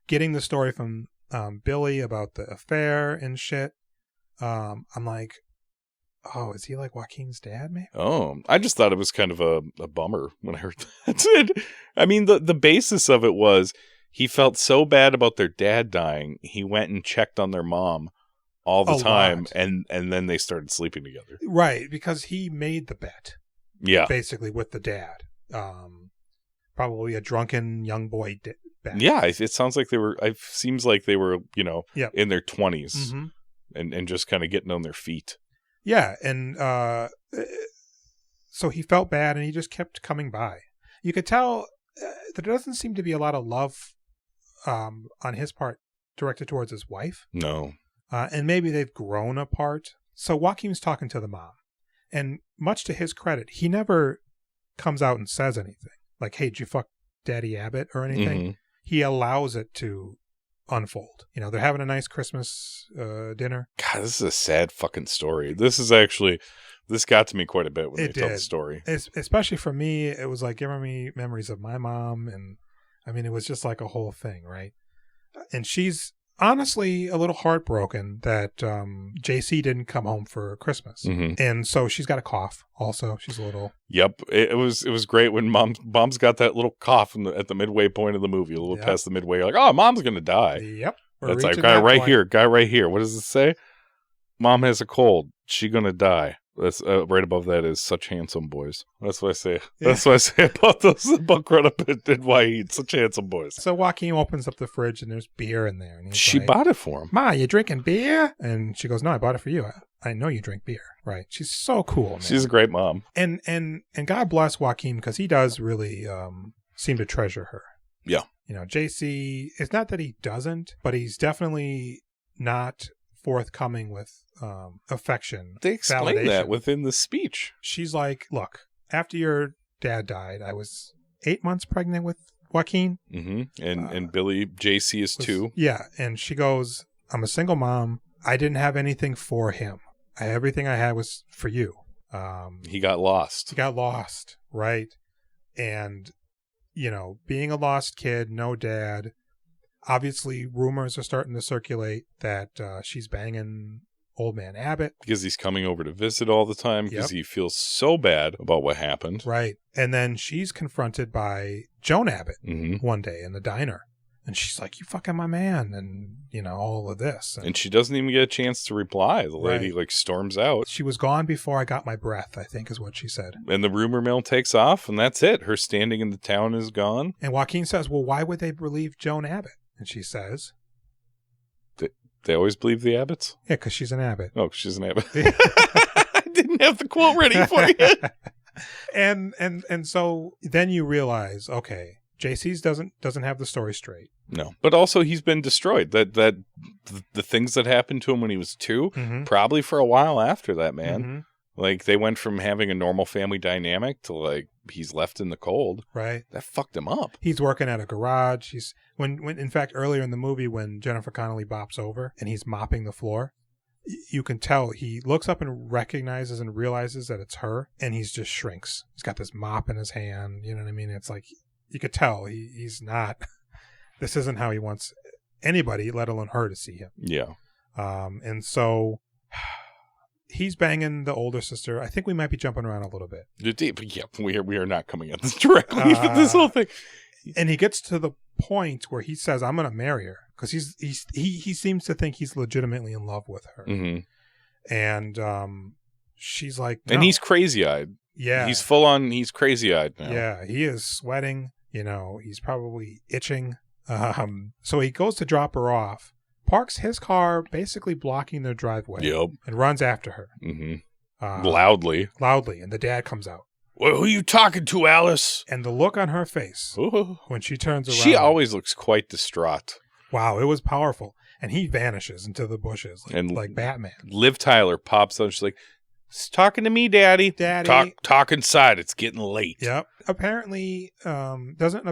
getting the story from Billy about the affair and shit, I'm like, oh, is he like Joaquin's dad, maybe? Oh, I just thought it was kind of a bummer when I heard that. I mean, the basis of it was he felt so bad about their dad dying, he went and checked on their mom all the time, and then they started sleeping together. Right, because he made the bet. Yeah. Basically with the dad. Probably a drunken young boy bet. Yeah, it sounds like it seems like they were, in their 20s and just kind of getting on their feet. Yeah, and so he felt bad, and he just kept coming by. You could tell there doesn't seem to be a lot of love on his part directed towards his wife. No. And maybe they've grown apart. So Joaquin's talking to the mom, and much to his credit, he never comes out and says anything. Like, hey, did you fuck Daddy Abbott or anything? He allows it to unfold. You know, they're having a nice Christmas dinner. God, this is a sad fucking story. This got to me quite a bit when they told the story. Especially for me, it was like giving me memories of my mom. And I mean, it was just like a whole thing, right? And she's honestly a little heartbroken that JC didn't come home for Christmas. Mm-hmm. And so she's got a cough also. She's a little... Yep. It was great when mom's got that little cough at the midway point of the movie, a little past the midway. You're like, oh, mom's going to die. Yep. That's like, guy right here. What does it say? Mom has a cold. She going to die. That's right above that is such handsome boys. That's what I say. Yeah. That's what I say about Crudup and why such handsome boys. So Joaquin opens up the fridge and there's beer in there. And she bought it for him. Ma, you drinking beer? And she goes, no, I bought it for you. I know you drink beer. Right. She's so cool, man. She's a great mom. And God bless Joaquin because he does really seem to treasure her. Yeah. You know, JC, it's not that he doesn't, but he's definitely not forthcoming with affection. They explain that within the speech. She's like, look, after your dad died, I was 8 months pregnant with Joaquin. Mm-hmm. And Billy, JC is 2. Yeah. And she goes, I'm a single mom. I didn't have anything for him. Everything I had was for you. He got lost. Right? And, you know, being a lost kid, no dad. Obviously, rumors are starting to circulate that she's banging old man Abbott. Because he's coming over to visit all the time because he feels so bad about what happened. Right. And then she's confronted by Joan Abbott one day in the diner. And she's like, you fucking my man. And, you know, all of this. And she doesn't even get a chance to reply. The lady, storms out. She was gone before I got my breath, I think is what she said. And the rumor mill takes off, and that's it. Her standing in the town is gone. And Joaquin says, well, why would they relieve Joan Abbott? And she says... They always believe the Abbotts? Yeah, because she's an Abbott. Oh, she's an Abbott. I didn't have the quote ready for you. And so then you realize, okay, JC's doesn't have the story straight. No, but also he's been destroyed. That the things that happened to him when he was 2, probably for a while after that, man. Mm-hmm. Like, they went from having a normal family dynamic to, like, he's left in the cold. Right. That fucked him up. He's working at a garage. When in fact, earlier in the movie, when Jennifer Connelly bops over and he's mopping the floor, you can tell he looks up and recognizes and realizes that it's her, and he's just shrinks. He's got this mop in his hand. You know what I mean? It's like, you could tell he's not, this isn't how he wants anybody, let alone her, to see him. Yeah. And so... He's banging the older sister. I think we might be jumping around a little bit. Yeah, we are not coming at this directly for this whole thing. And he gets to the point where he says, I'm going to marry her. Because he seems to think he's legitimately in love with her. Mm-hmm. And she's like, no. And he's crazy-eyed. Yeah. He's full on, he's crazy-eyed now. Yeah, he is sweating. You know, he's probably itching. So he goes to drop her off. Parks his car, basically blocking their driveway. Yep. And runs after her. Mm-hmm. Loudly. And the dad comes out. Well, who are you talking to, Alice? And the look on her face when she turns around. She always looks quite distraught. Wow, it was powerful. And he vanishes into the bushes like Batman. Liv Tyler pops up. She's like, talking to me, Daddy. Talk inside. It's getting late. Yep. Apparently, doesn't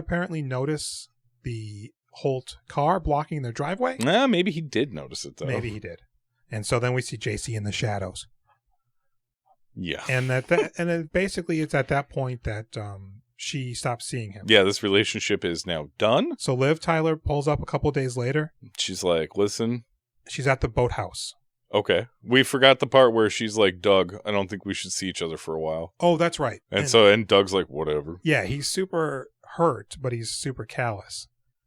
notice the Holt car blocking their driveway. Maybe he did notice it, though. Maybe he did. And so then we see JC in the shadows. Yeah. And then basically it's at that point that she stops seeing him. Yeah, this relationship is now done. So Liv Tyler pulls up a couple days later. She's like, listen. She's at the boathouse. Okay. We forgot the part where she's like, Doug, I don't think we should see each other for a while. Oh, that's right. And Doug's like, whatever. Yeah, he's super hurt, but he's super callous.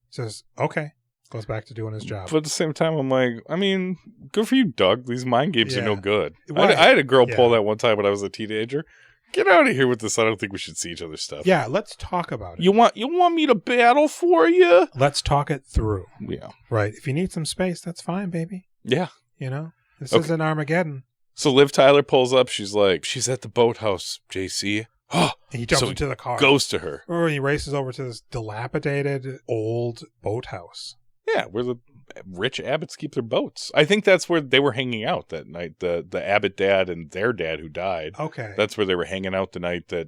Says, okay. Goes back to doing his job. But at the same time, I'm like, I mean, good for you, Doug. These mind games are no good. Right. I had a girl pull that one time when I was a teenager. Get out of here with this. I don't think we should see each other's stuff. Yeah, let's talk about it. You want me to battle for you? Let's talk it through. Yeah. Right. If you need some space, that's fine, baby. Yeah. You know? This isn't Armageddon. So Liv Tyler pulls up. She's like, she's at the boathouse, JC. Oh, and he jumps into the car. Goes to her. Or he races over to this dilapidated old boathouse. Yeah, where the rich Abbotts keep their boats. I think that's where they were hanging out that night. The Abbott dad and their dad who died. Okay. That's where they were hanging out the night that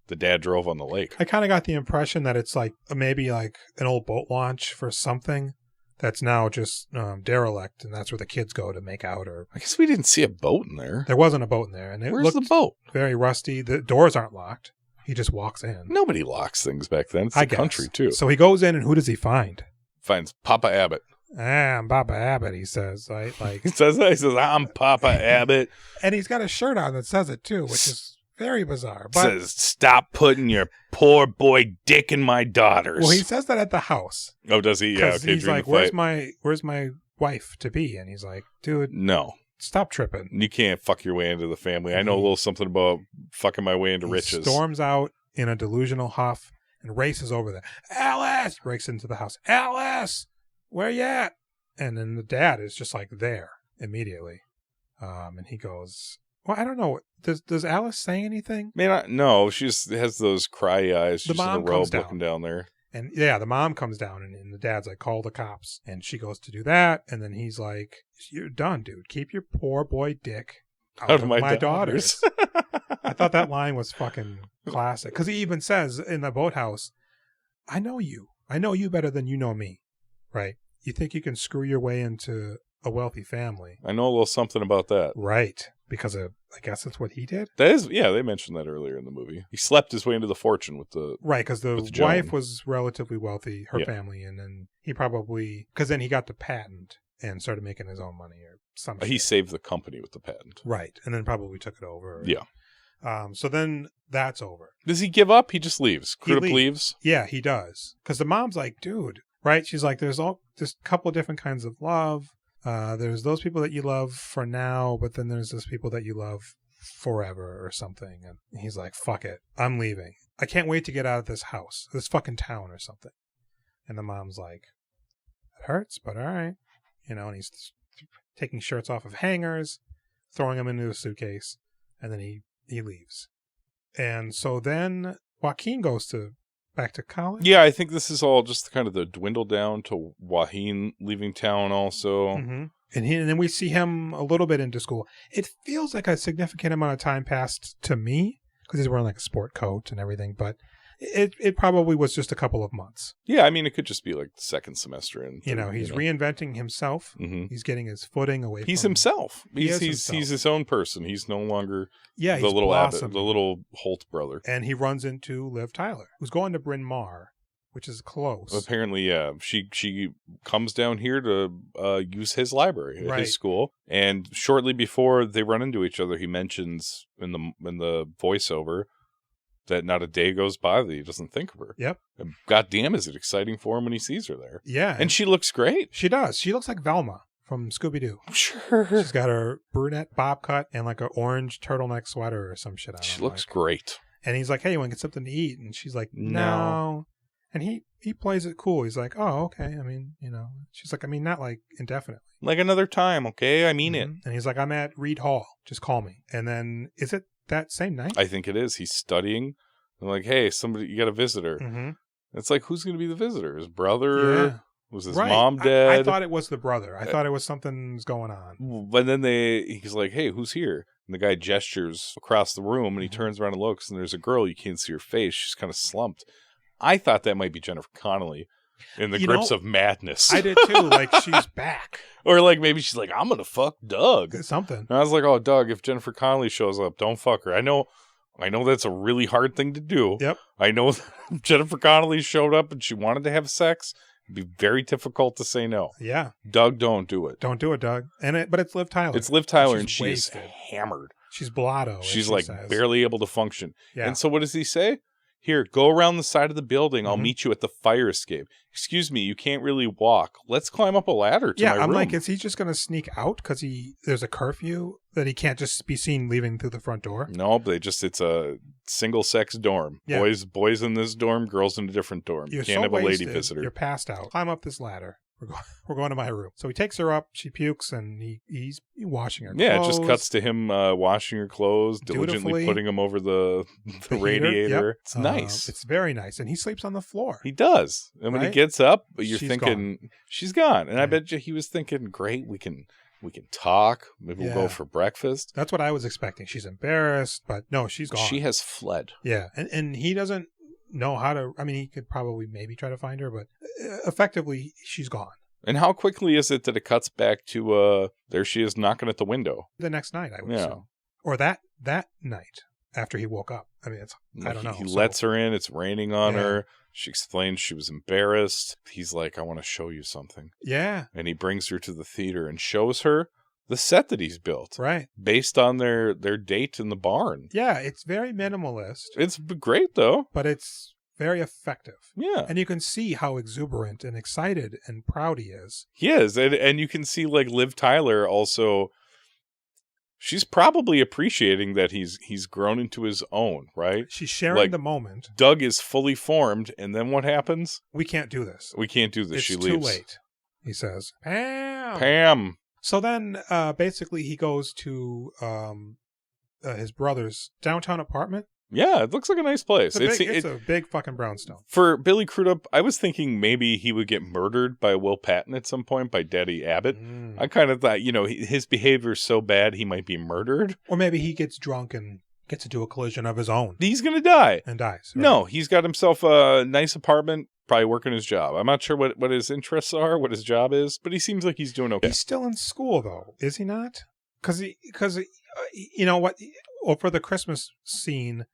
the dad drove on the lake. I kind of got the impression that it's like maybe like an old boat launch for something. that's now just derelict, and that's where the kids go to make out. Or I guess we didn't see a boat in there. there wasn't a boat in there, and it Where's the looked boat? very rusty. The doors aren't locked. He just walks in. Nobody locks things back then. It's I the guess. country, too. So he goes in, and who does he find? Finds Papa Abbott. I'm Papa Abbott, he says. Right? Like, He says that. He says, I'm Papa Abbott. and he's got a shirt on that says it, too, which is very bizarre. But, Says, stop putting your poor boy dick in my daughters. well, he says that at the house. Oh, does he? Yeah, okay. He's during like, the fight. where's my wife to be? And he's like, dude, No. stop tripping. You can't fuck your way into the family. I know a little something about fucking my way into He riches. storms out in a delusional huff and races over there. Alice! Breaks into the house. Alice! Where you at? And then the dad is just like there immediately. And he goes, well, I don't know. Does Alice say anything? No, she just has those cry eyes. She's The in a mom comes robe looking down there. And yeah, the mom comes down and the dad's like, call the cops. And she goes to do that. And then he's like, you're done, dude. Keep your poor boy dick out of my daughters. I thought that line was fucking classic. Because he even says in the boathouse, I know you. I know you better than you know me. Right? You think you can screw your way into a wealthy family. I know a little something about that. Right. Because I guess that's what he did. That is, yeah, they mentioned that earlier in the movie. He slept his way into the fortune with the... Right, because the with Joan. wife was relatively wealthy, her Yeah. family, and then he probably... Because then he got the patent and started making his own money or something. He saved the company with the patent. Right, and then probably took it over. Yeah. So then that's over. Does he give up? He just leaves. He Crudup leaves. leaves. Yeah, he does. Because the mom's like, dude, right? She's like, there's a couple of different kinds of love. There's those people that you love for now, but then there's those people that you love forever or something. And he's like, fuck it. I'm leaving. I can't wait to get out of this house, this fucking town or something. And the mom's like, it hurts, but all right. You know, and he's taking shirts off of hangers, throwing them into a suitcase, and then he leaves. And so then Joaquin goes back to college. Yeah, I think this is all just kind of the dwindle down to Joaquin leaving town also. Mm-hmm. And then we see him a little bit into school. It feels like a significant amount of time passed to me because he's wearing like a sport coat and everything, but it probably was just a couple of months. Yeah, I mean, it could just be like the second semester. And You know, he's reinventing himself. Mhm. He's getting his footing away He's from... himself. He's He's his own person. He's no longer Yeah, the he's little blossomed. Abbott, the little Holt brother. And he runs into Liv Tyler, who's going to Bryn Mawr, which is close. Apparently, yeah. She comes down here to use his library at his school, and shortly before they run into each other, he mentions in the voiceover that not a day goes by that he doesn't think of her. Yep. And God damn, is it exciting for him when he sees her there? Yeah. And she looks great. She does. She looks like Velma from Scooby-Doo. Sure. She's got her brunette bob cut and like an orange turtleneck sweater or some shit on. She looks great. And he's like, hey, you want to get something to eat? And she's like, No. no. And he plays it cool. He's like, oh, okay. I mean, you know. She's like, I mean, not like indefinitely. Like another time, okay? I mean it. And he's like, I'm at Reed Hall. Just call me. And then, is it that same night? I think it is. He's studying. I'm like, hey, somebody, you got a visitor. Mm-hmm. It's like, who's going to be the visitor? His brother? Yeah. Was his mom dead? I thought it was the brother. I thought it was something's going on. But then he's like, hey, who's here? And the guy gestures across the room, and he turns around and looks, and there's a girl. You can't see her face. She's kind of slumped. I thought that might be Jennifer Connelly in the grips of madness. I did too. Like, she's back. Or like maybe she's like, I'm going to fuck Doug. Something. And I was like, oh, Doug, if Jennifer Connelly shows up, don't fuck her. I know that's a really hard thing to do. Yep. I know that if Jennifer Connelly showed up and she wanted to have sex, it'd be very difficult to say no. Yeah. Doug, don't do it. Don't do it, Doug. But it's Liv Tyler. It's Liv Tyler, and she's she's hammered. She's blotto. She's like barely able to function. Yeah. And so what does he say? Here, go around the side of the building. I'll Mhm. meet you at the fire escape. Excuse me, you can't really walk. Let's climb up a ladder to my I'm room. like, is he just going to sneak out because there's a curfew that he can't just be seen leaving through the front door? No, but it's a single-sex dorm. Yeah. Boys in this dorm, girls in a different dorm. You're Can't so have a lady wasted, visitor. You're passed out. Climb up this ladder. We're going to my room. So he takes her up. She pukes, and he's washing her clothes. Yeah, it just cuts to him washing her clothes, diligently Dutifully. putting them over the The radiator. heater. Yep. It's nice. It's very nice. And he sleeps on the floor. He does. And when he Right? gets up, you're She's thinking, she's gone. And I Yeah. bet you he was thinking, great, we can talk. Maybe we'll go Yeah. for breakfast. That's what I was expecting. She's embarrassed, but no, she's gone. She has fled. Yeah. And he doesn't know how to, I mean, he could probably maybe try to find her, but effectively, she's gone. And how quickly is it that it cuts back to there she is knocking at the window? The next night, I would assume. Or that night after he woke up. I mean, I don't know. He lets her in. It's raining on her. She explains she was embarrassed. He's like, I want to show you something. Yeah. And he brings her to the theater and shows her the set that he's built. Right. Based on their date in the barn. Yeah, it's very minimalist. It's great, though. But it's very effective. Yeah. And you can see how exuberant and excited and proud he is. He is. And you can see, like, Liv Tyler also... She's probably appreciating that he's grown into his own, right? She's sharing the moment. Doug is fully formed, and then what happens? We can't do this. We can't do this. She leaves. It's too late, he says. Pam! So then, basically, he goes to his brother's downtown apartment. Yeah, it looks like a nice place. It's a big fucking brownstone. For Billy Crudup, I was thinking maybe he would get murdered by Will Patton at some point, by Daddy Abbott. I kind of thought, his behavior is so bad he might be murdered. Or maybe he gets drunk and gets into a collision of his own. He's going to die. And dies. Right? No, he's got himself a nice apartment, probably working his job. I'm not sure what his interests are, what his job is, but he seems like he's doing okay. He's still in school, though, is he not? Because you know what? Or for the Christmas scene...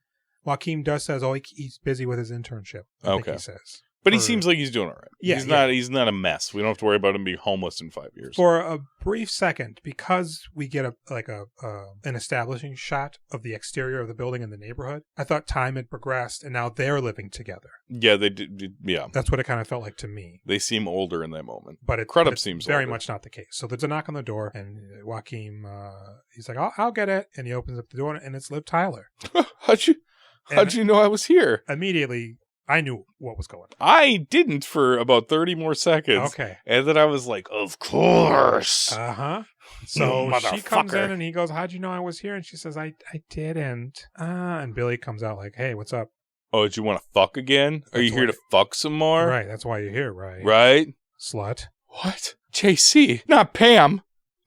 Joaquin does says, he's busy with his internship. I think he says. But he seems like he's doing all right. Yeah, he's not a mess. We don't have to worry about him being homeless in 5 years. For a brief second, because we get an establishing shot of the exterior of the building in the neighborhood, I thought time had progressed and now they're living together. Yeah, they did. Yeah. That's what it kind of felt like to me. They seem older in that moment. But Crudup seems very older. much not the case. So there's a knock on the door and Joaquin, he's like, I'll get it. And he opens up the door and it's Liv Tyler. How'd you know I was here? Immediately, I knew what was going on. I didn't for about 30 more seconds. Okay. And then I was like, of course. Uh-huh. So she comes in and he goes, how'd you know I was here? And she says, I didn't. And Billy comes out like, hey, what's up? Oh, did you want to fuck again? Are you here to fuck some more? Right, that's why you're here, right? Right? Slut. What? JC, not Pam.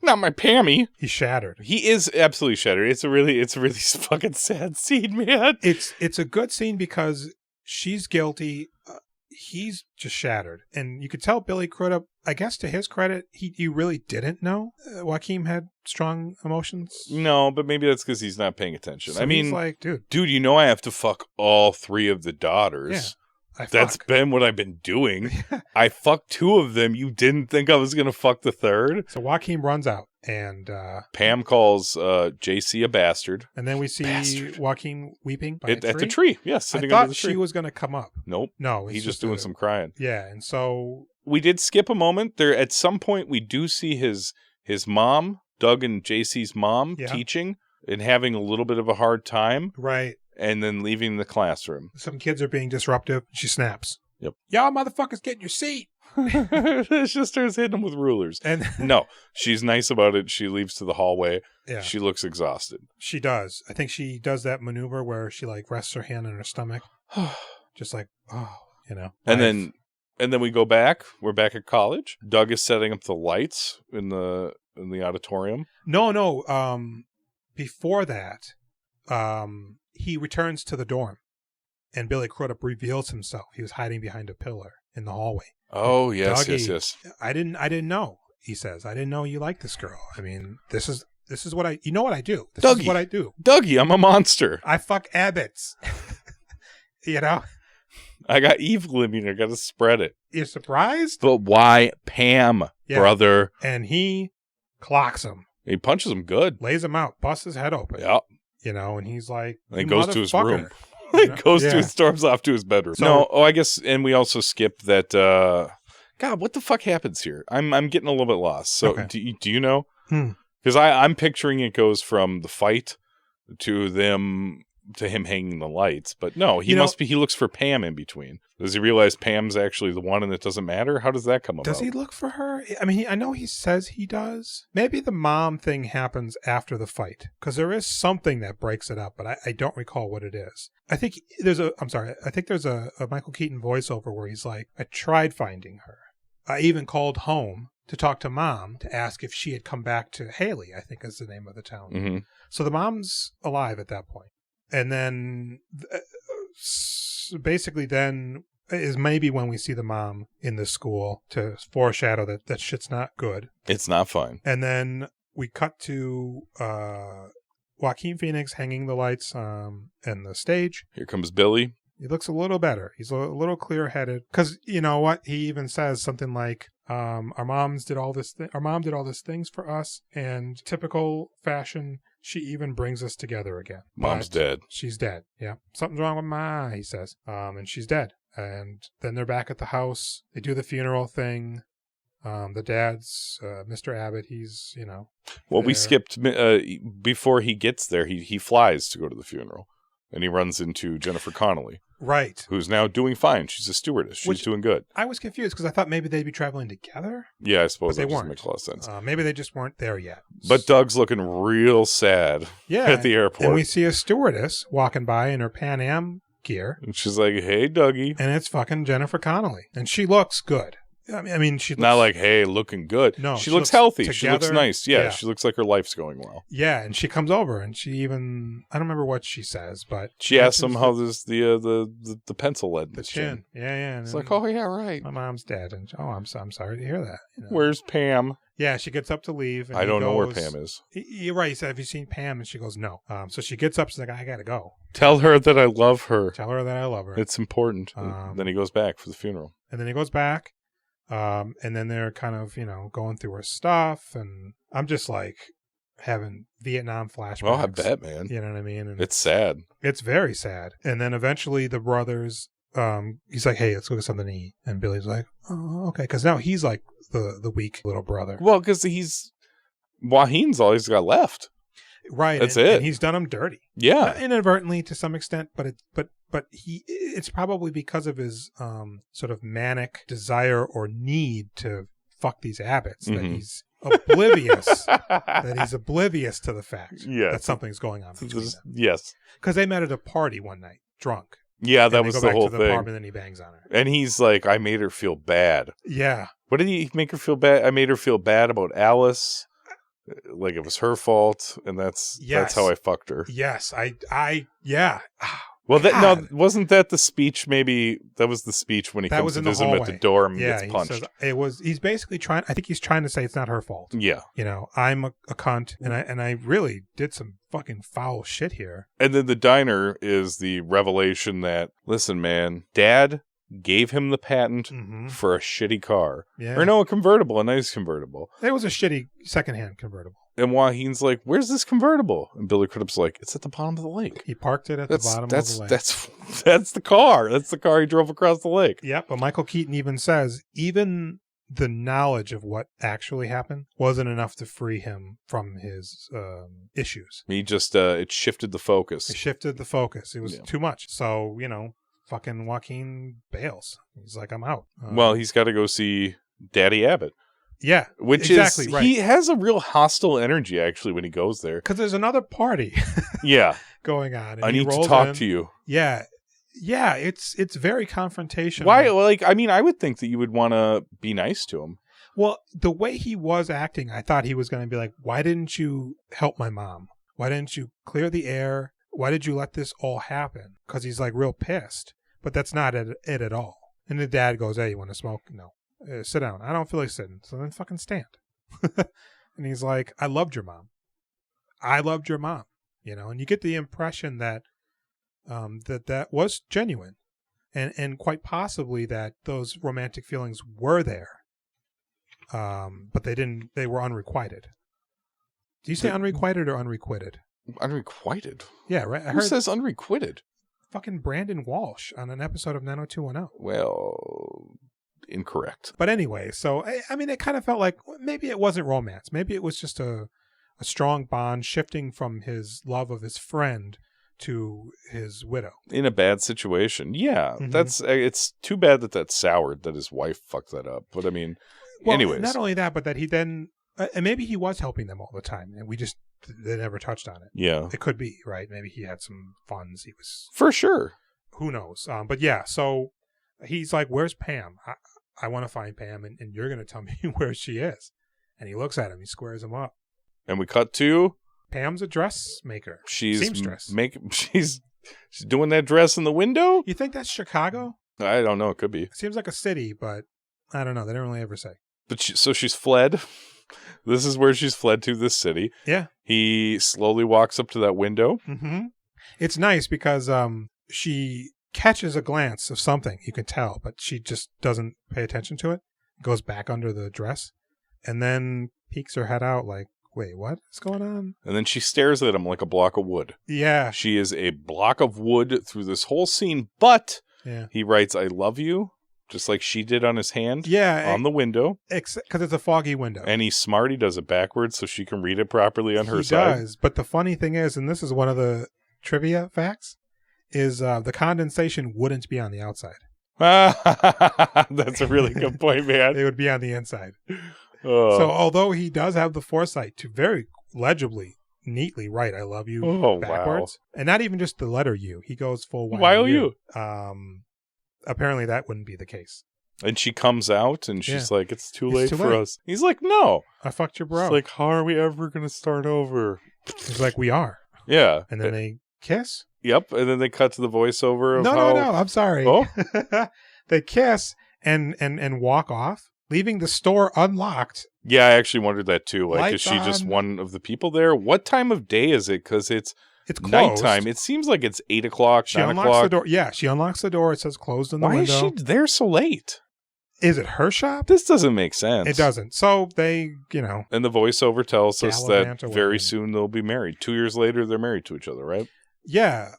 Not my Pammy. He's shattered. He is absolutely shattered. It's a really fucking sad scene, man. It's a good scene because she's guilty. He's just shattered. And you could tell Billy Crudup, I guess to his credit, he really didn't know Joaquin had strong emotions. No, but maybe that's because he's not paying attention. So I mean, he's like, dude, I have to fuck all 3 of the daughters. Yeah. That's been what I've been doing. I fucked 2 of them. You didn't think I was going to fuck the 3rd? So Joaquin runs out and... Pam calls JC a bastard. And then we see Joaquin weeping by at the tree. Yes, sitting under the tree. I thought she was going to come up. Nope. No. He's just doing some crying. Yeah, and so... We did skip a moment. There, at some point, we do see his mom, Doug and JC's mom, teaching and having a little bit of a hard time. Right. And then leaving the classroom. Some kids are being disruptive. She snaps. Yep. Y'all motherfuckers get in your seat. She just starts hitting them with rulers. And no, she's nice about it. She leaves to the hallway. Yeah. She looks exhausted. She does. I think she does that maneuver where she like rests her hand on her stomach. Just like, And then we go back. We're back at college. Doug is setting up the lights in the auditorium. No. Before that, he returns to the dorm, and Billy Crudup reveals himself. He was hiding behind a pillar in the hallway. Oh, yes, Dougie, yes. I didn't know. He says, I didn't know you liked this girl. I mean, this is what I. You know what I do. This is what I do. Dougie, I'm a monster. I fuck Abbotts. I got evil in me. I got to spread it. You're surprised? But why Pam, brother? And he clocks him. He punches him good. Lays him out. Busts his head open. Yeah. And he's like, and he goes to his room. He storms off to his bedroom. So, I guess, and we also skip that, God, what the fuck happens here? I'm getting a little bit lost. So, do you know? Because I'm picturing it goes from the fight to him hanging the lights. But no, he looks for Pam in between. Does he realize Pam's actually the one and it doesn't matter? How does that come about? Does he look for her? I mean, I know he says he does. Maybe the mom thing happens after the fight because there is something that breaks it up, but I don't recall what it is. I think there's a Michael Keaton voiceover where he's like, I tried finding her. I even called home to talk to mom to ask if she had come back to Haley, I think is the name of the town. Mm-hmm. So the mom's alive at that point. And then basically then is maybe when we see the mom in the school to foreshadow that shit's not good. It's not fun. And then we cut to Joaquin Phoenix hanging the lights in the stage. Here comes Billy. He looks a little better. He's a little clear-headed. Because, you know what? He even says something like, our mom did all these things for us, and typical fashion, she even brings us together again. Mom's dead. She's dead. Yeah. Something's wrong with Ma, he says. And she's dead. And then they're back at the house. They do the funeral thing. The dad's Mr. Abbott. He's, Well, there. we skipped before he gets there. He flies to go to the funeral, and he runs into Jennifer Connelly, right? Who's now doing fine. She's a stewardess. She's doing good. I was confused because I thought maybe they'd be traveling together. Yeah, I suppose but they that weren't. makes a lot of sense. Maybe they just weren't there yet. But Doug's looking real sad. At the airport, and we see a stewardess walking by in her Pan Am gear, and she's like, "Hey, Dougie," and it's fucking Jennifer Connelly, and she looks good. I mean, she looks, not like, "Hey, looking good." No, she looks healthy. She looks together. nice. Yeah, she looks like her life's going well. Yeah, and she comes over, and she even, I don't remember what she says, but she asks him how this the pencil led in the his chin. Yeah. It's like, "Oh yeah, right. My mom's dead," and I'm sorry to hear that. Where's Pam? Yeah, she gets up to leave. And I don't know where Pam is. You're right. He said, "Have you seen Pam?" And she goes, "No." So she gets up. She's like, "I gotta go. Tell her that I love her. Tell her that I love her. It's important." Then he goes back for the funeral. And then he goes back. And then they're kind of, going through her stuff. And I'm just like having Vietnam flashbacks. Oh, I bet, man. You know what I mean? And it's sad. It's very sad. And then eventually the brothers, he's like, "Hey, let's go get something to eat." And Billy's like, "Oh, okay." Because now he's like the weak little brother. Well, because Waheen's all he's got left. Right. That's it. And he's done him dirty. Yeah. Inadvertently to some extent, but it's probably because of his sort of manic desire or need to fuck these Abbotts that he's oblivious to the fact that something's going on between them. Yes. Because they met at a party one night, drunk. Yeah, that was the whole thing. Apartment, and then he bangs on her. And he's like, "I made her feel bad." Yeah. What did he make her feel bad? I made her feel bad about Alice. Like it was her fault, and that's how I fucked her. Yes, yeah. Well, wasn't that the speech? Maybe that was the speech when he comes to visit him at the door and gets punched. He's basically trying. I think he's trying to say it's not her fault. Yeah, I'm a cunt, and I really did some fucking foul shit here. And then the diner is the revelation that, listen, man, Dad gave him the patent for a shitty car. Yeah. Or no, a convertible, a nice convertible. It was a shitty secondhand convertible. And Waheen's like, "Where's this convertible?" And Billy Crudup's like, "It's at the bottom of the lake." He parked it at the bottom of the lake. That's the car. That's the car he drove across the lake. Yep, but Michael Keaton even says, even the knowledge of what actually happened wasn't enough to free him from his issues. He just, it shifted the focus. It was too much. So, fucking Joaquin bails. He's like, "I'm out." Well, he's got to go see Daddy Abbott. Yeah, which exactly is right. He has a real hostile energy actually when he goes there because there's another party. Yeah, going on. And I need to talk to you. Yeah, it's very confrontational. Why? Well, I would think that you would want to be nice to him. Well, the way he was acting, I thought he was going to be like, "Why didn't you help my mom? Why didn't you clear the air? Why did you let this all happen?" Because he's like real pissed. But that's not it at all. And the dad goes, "Hey, you want to smoke?" "No." "Sit down." "I don't feel like sitting." "So then fucking stand." And he's like, "I loved your mom. And you get the impression that that was genuine, and quite possibly that those romantic feelings were there, but they were unrequited. Do you say unrequited or unrequited? Unrequited. Yeah, right. Who says unrequited? Fucking Brandon Walsh on an episode of 90210. Well, incorrect. But anyway, so I mean, it kind of felt like maybe it wasn't romance. Maybe it was just a strong bond shifting from his love of his friend to his widow in a bad situation. Yeah, it's too bad that soured, that his wife fucked that up. But I mean, anyways, not only that, but that he then and maybe he was helping them all the time, and they never touched on it. Yeah, it could be right. Maybe he had some funds. He was for sure. Who knows? But yeah, so he's like, "Where's Pam? I want to find Pam, and you're going to tell me where she is." And he looks at him. He squares him up. And we cut to Pam's a dressmaker. She's seamstress. She's doing that dress in the window. You think that's Chicago? I don't know. It could be. It seems like a city, but I don't know. They don't really ever say. But so she's fled. This is where she's fled to, this city. Yeah. He slowly walks up to that window. Mm-hmm. It's nice because she catches a glance of something. You can tell, but she just doesn't pay attention to it. Goes back under the dress and then peeks her head out like, wait, what is going on? And then she stares at him like a block of wood. Yeah. She is a block of wood through this whole scene, but he writes, I love you, just like she did on his hand on the window. Because it's a foggy window. And he's smart. He does it backwards so she can read it properly on her side. He does. But the funny thing is, and this is one of the trivia facts, is the condensation wouldn't be on the outside. That's a really good point, man. It would be on the inside. So although he does have the foresight to very legibly, neatly write "I love you" backwards, and not even just the letter U, he goes full Y-O-U. Apparently, that wouldn't be the case. And she comes out, and she's like, "It's too late for us." He's like, "No, I fucked your bro." It's like, how are we ever going to start over? He's like, "We are." Yeah, and then they kiss. Yep, and then they cut to the voiceover of No, I'm sorry. Oh, they kiss and walk off, leaving the store unlocked. Yeah, I actually wondered that too. Like, Lights is she just on. one of the people there? What time of day is it? Because it's closed. nighttime. It seems like it's 8 o'clock, She 9 unlocks o'clock. the door. Yeah, she unlocks the door. It says closed in the window. Why is she there so late? Is it her shop? This doesn't make sense. It doesn't. So they, And the voiceover tells us that away. very soon they'll be married. 2 years later, they're married to each other, right? Yeah.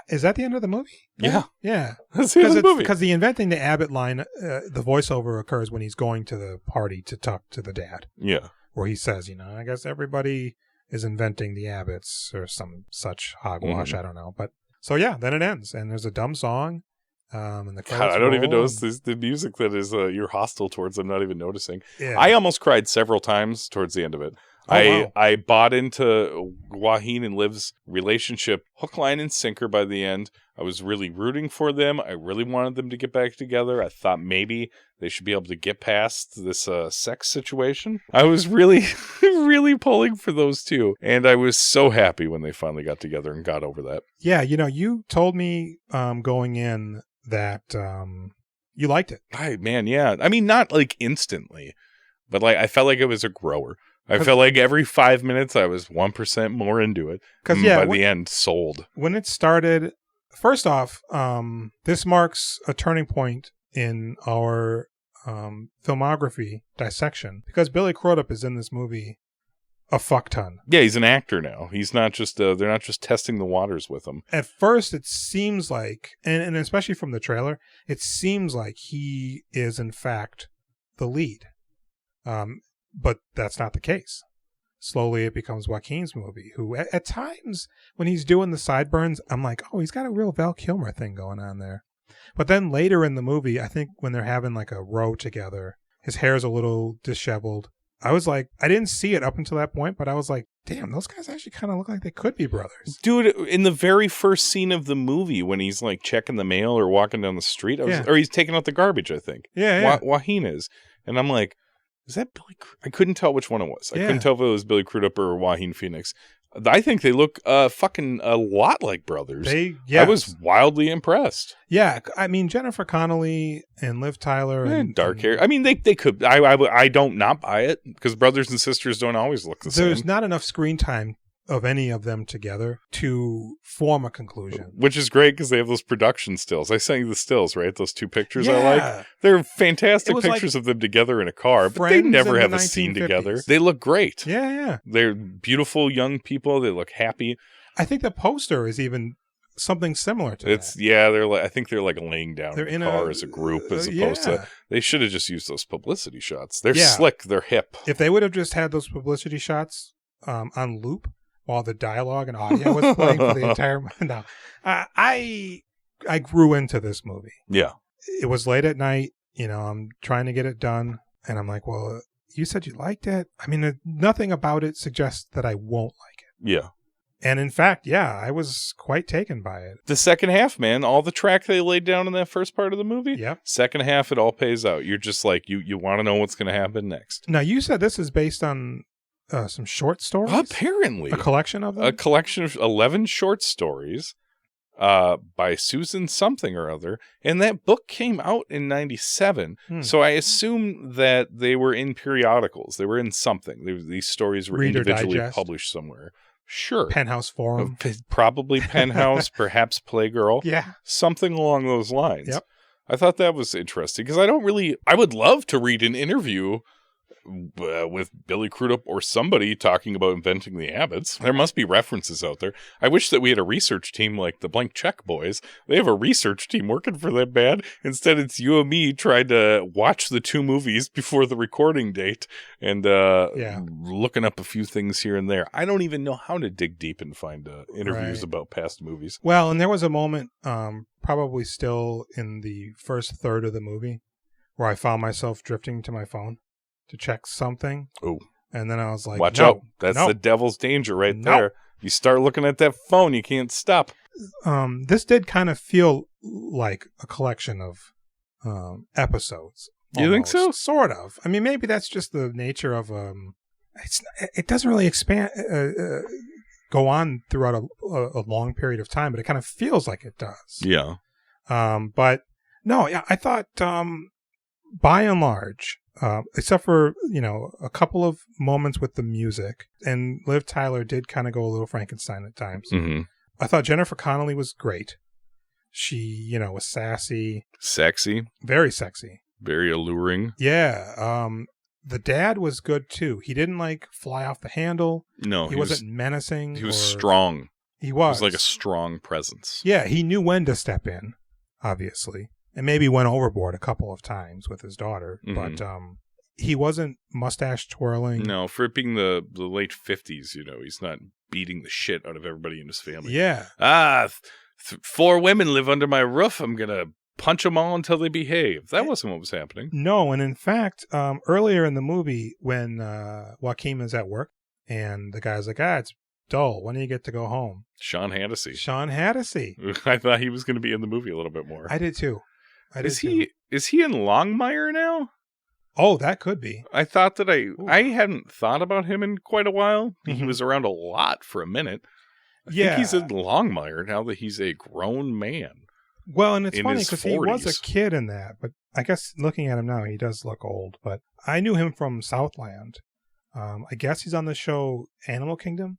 Is that the end of the movie? Yeah. Yeah. That's the end of the movie. Because the inventing the Abbott line, the voiceover occurs when he's going to the party to talk to the dad. Yeah. Where he says, I guess everybody is inventing the Abbotts or some such hogwash. I don't know. But so, yeah, then it ends. And there's a dumb song. And the credits God, I don't even notice the music that is you're hostile towards. I'm not even noticing. Yeah. I almost cried several times towards the end of it. I bought into Joaquin and Liv's relationship hook, line, and sinker by the end. I was really rooting for them. I really wanted them to get back together. I thought maybe they should be able to get past this sex situation. I was really, really pulling for those two. And I was so happy when they finally got together and got over that. Yeah, you told me going in that you liked it. Yeah. I mean, not like instantly, but like I felt like it was a grower. I felt like every 5 minutes I was 1% more into it. Because by the end, sold. When it started, first off, this marks a turning point in our filmography dissection because Billy Crudup is in this movie a fuck ton. Yeah, he's an actor now. He's not just they're not just testing the waters with him. At first, it seems like, and especially from the trailer, it seems like he is in fact the lead. But that's not the case. Slowly, it becomes Joaquin's movie, who at times, when he's doing the sideburns, I'm like, oh, he's got a real Val Kilmer thing going on there. But then later in the movie, I think when they're having like a row together, his hair's a little disheveled. I was like, I didn't see it up until that point, but I was like, damn, those guys actually kind of look like they could be brothers. Dude, in the very first scene of the movie, when he's like checking the mail or walking down the street, or he's taking out the garbage, I think. Yeah. Joaquin is. And I'm like, is that Billy? I couldn't tell which one it was. I couldn't tell if it was Billy Crudup or Joaquin Phoenix. I think they look fucking a lot like brothers. I was wildly impressed. Yeah, I mean Jennifer Connelly and Liv Tyler and dark hair. I mean they could. I don't not buy it because brothers and sisters don't always look the same. There's not enough screen time of any of them together to form a conclusion. Which is great because they have those production stills. I sent you the stills, right? Those two pictures I like. They're fantastic pictures of them together in a car, but they never have a scene together. They look great. Yeah. They're beautiful young people. They look happy. I think the poster is even something similar to that. They're like, I think they're like laying down in a car as a group as opposed to, they should have just used those publicity shots. They're slick. They're hip. If they would have just had those publicity shots on loop, while the dialogue and audio was playing for the entire... No. I grew into this movie. Yeah. It was late at night. I'm trying to get it done. And I'm like, well, you said you liked it. I mean, nothing about it suggests that I won't like it. Yeah. And in fact, I was quite taken by it. The second half, man, all the track they laid down in that first part of the movie, second half, it all pays out. You're just like, you want to know what's going to happen next. Now, you said this is based on... some short stories? Apparently. A collection of them? A collection of 11 short stories by Susan something or other. And that book came out in 97. So I assume that they were in periodicals. They were in something. These stories were Reader individually Digest. published somewhere. Sure. Penthouse Forum. Probably Penthouse, perhaps Playgirl. Yeah. Something along those lines. Yep. I thought that was interesting because I would love to read an interview with Billy Crudup or somebody talking about inventing the Abbotts. There must be references out there. I wish that we had a research team like the Blank Check Boys. They have a research team working for that band. Instead, it's you and me trying to watch the 2 movies before the recording date and looking up a few things here and there. I don't even know how to dig deep and find interviews about past movies. Well, and there was a moment, probably still in the first third of the movie, where I found myself drifting to my phone to check something. Oh. And then I was like, watch out. That's the devil's danger right there. You start looking at that phone, you can't stop. This did kind of feel like a collection of episodes. You think so? Sort of. I mean, maybe that's just the nature of it doesn't really expand go on throughout a long period of time, but it kind of feels like it does. Yeah. But no, yeah, I thought by and large, except for, a couple of moments with the music, and Liv Tyler did kind of go a little Frankenstein at times. Mm-hmm. I thought Jennifer Connelly was great. She, was sassy. Sexy. Very sexy. Very alluring. Yeah. The dad was good too. He didn't fly off the handle. No. He wasn't menacing. He was strong. He was. He was like a strong presence. Yeah, he knew when to step in, obviously. And maybe went overboard a couple of times with his daughter. Mm-hmm. But he wasn't mustache twirling. No, for it being the late 50s, he's not beating the shit out of everybody in his family. Yeah. 4 women live under my roof. I'm going to punch them all until they behave. That wasn't what was happening. No, and in fact, earlier in the movie, when Joaquin is at work, and the guy's like, it's dull. When do you get to go home? Sean Hannity. I I thought he was going to be in the movie a little bit more. I did too. Is he in Longmire now? Oh, that could be. I thought that I hadn't thought about him in quite a while. Mm-hmm. He was around a lot for a minute. I think he's in Longmire now that he's a grown man. Well, and it's funny because he was a kid in that, but I guess looking at him now, he does look old. But I knew him from Southland. I guess he's on the show Animal Kingdom.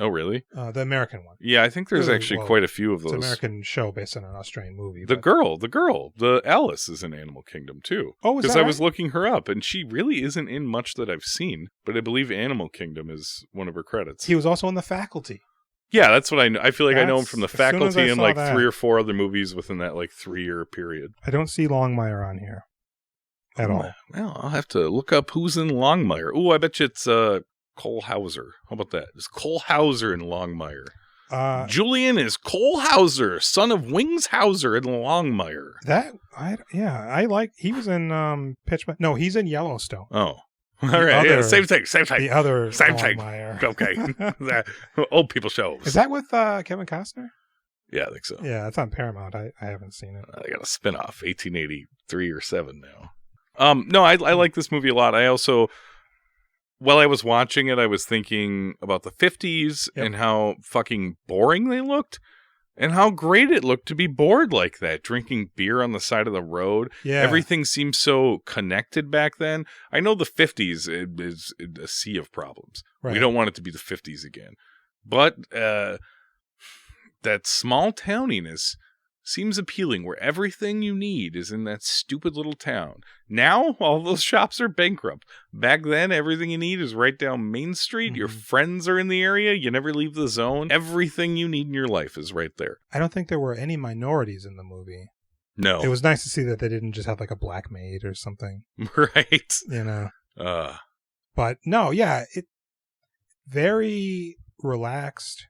Oh, really? The American one. Yeah, I think there's actually quite a few of those. It's an American show based on an Australian movie. The Alice is in Animal Kingdom, too. Oh, is that because right? I was looking her up, and she really isn't in much that I've seen, but I believe Animal Kingdom is one of her credits. He was also in The Faculty. Yeah, that's what I know. I feel like I know him from The Faculty and 3 or 4 other movies within that 3-year period. I don't see Longmire on here at all. Well, I'll have to look up who's in Longmire. Oh, I bet you it's Cole Hauser. How about that? Is Cole Hauser in Longmire? Julian is Cole Hauser, son of Wings Hauser in Longmire. He was in Pitch. No, he's in Yellowstone. Oh. All right, same thing. The other same thing. Okay. Old people shows. Is that with Kevin Costner? Yeah, I think so. Yeah, it's on Paramount. I haven't seen it. I got a spinoff, 1883 or 7 now. No, I like this movie a lot. I also, while I was watching it, I was thinking about the 50s and how fucking boring they looked. And how great it looked to be bored like that, drinking beer on the side of the road. Yeah. Everything seemed so connected back then. I know the 50s is a sea of problems. Right. We don't want it to be the 50s again. But that small towniness seems appealing, where everything you need is in that stupid little town. Now, all those shops are bankrupt. Back then, everything you need is right down Main Street. Mm-hmm. Your friends are in the area. You never leave the zone. Everything you need in your life is right there. I don't think there were any minorities in the movie. No. It was nice to see that they didn't just have a black maid or something. Right. But no, yeah, it very relaxed.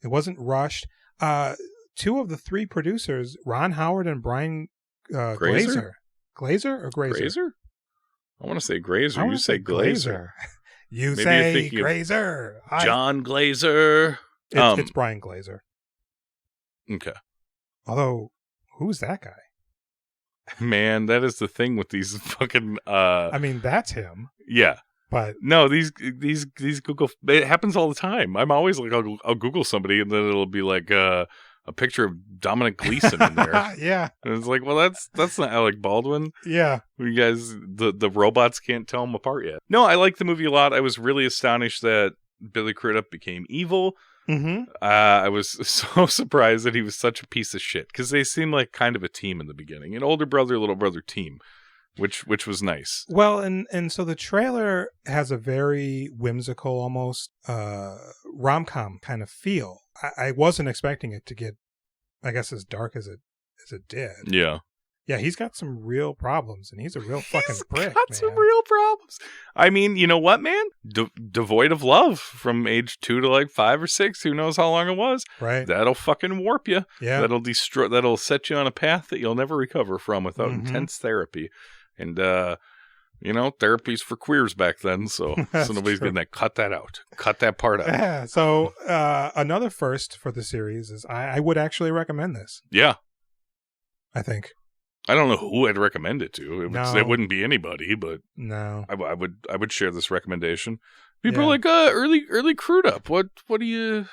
It wasn't rushed. 2 of the 3 producers, Ron Howard and Brian Glazer. Glazer or Grazer? Grazer? I want to say Grazer. You say Glazer. You Maybe say Grazer. John Glazer. It's Brian Glazer. Okay. Although, who's that guy? Man, that is the thing with these fucking... I mean, that's him. Yeah. But no, these Google, it happens all the time. I'm always like, I'll Google somebody and then it'll be like, a picture of Dominic Gleeson in there. Yeah. And it's like, well, that's not Alec Baldwin. Yeah. You guys, the robots can't tell them apart yet. No, I like the movie a lot. I was really astonished that Billy Crudup became evil. Mm-hmm. I was so surprised that he was such a piece of shit because they seemed like kind of a team in the beginning, an older brother, little brother team, which was nice. Well, and so the trailer has a very whimsical, almost rom-com kind of feel. I wasn't expecting it to get, I guess, as dark as it did. Yeah. Yeah, he's got some real problems, and he's a real fucking prick, got man. some real problems. I mean, you know what, man? Devoid of love from age 2 to like 5 or 6. Who knows how long it was? Right. That'll fucking warp you. Yeah. That'll destroy. That'll set you on a path that you'll never recover from without intense therapy. And therapy's for queers back then, so nobody's getting that. Cut that out. Cut that part out. Yeah. So another first for the series is I would actually recommend this. Yeah. I think. I don't know who I'd recommend it to. It wouldn't be anybody, but no, I would share this recommendation. People are like, early Crudup. What do you?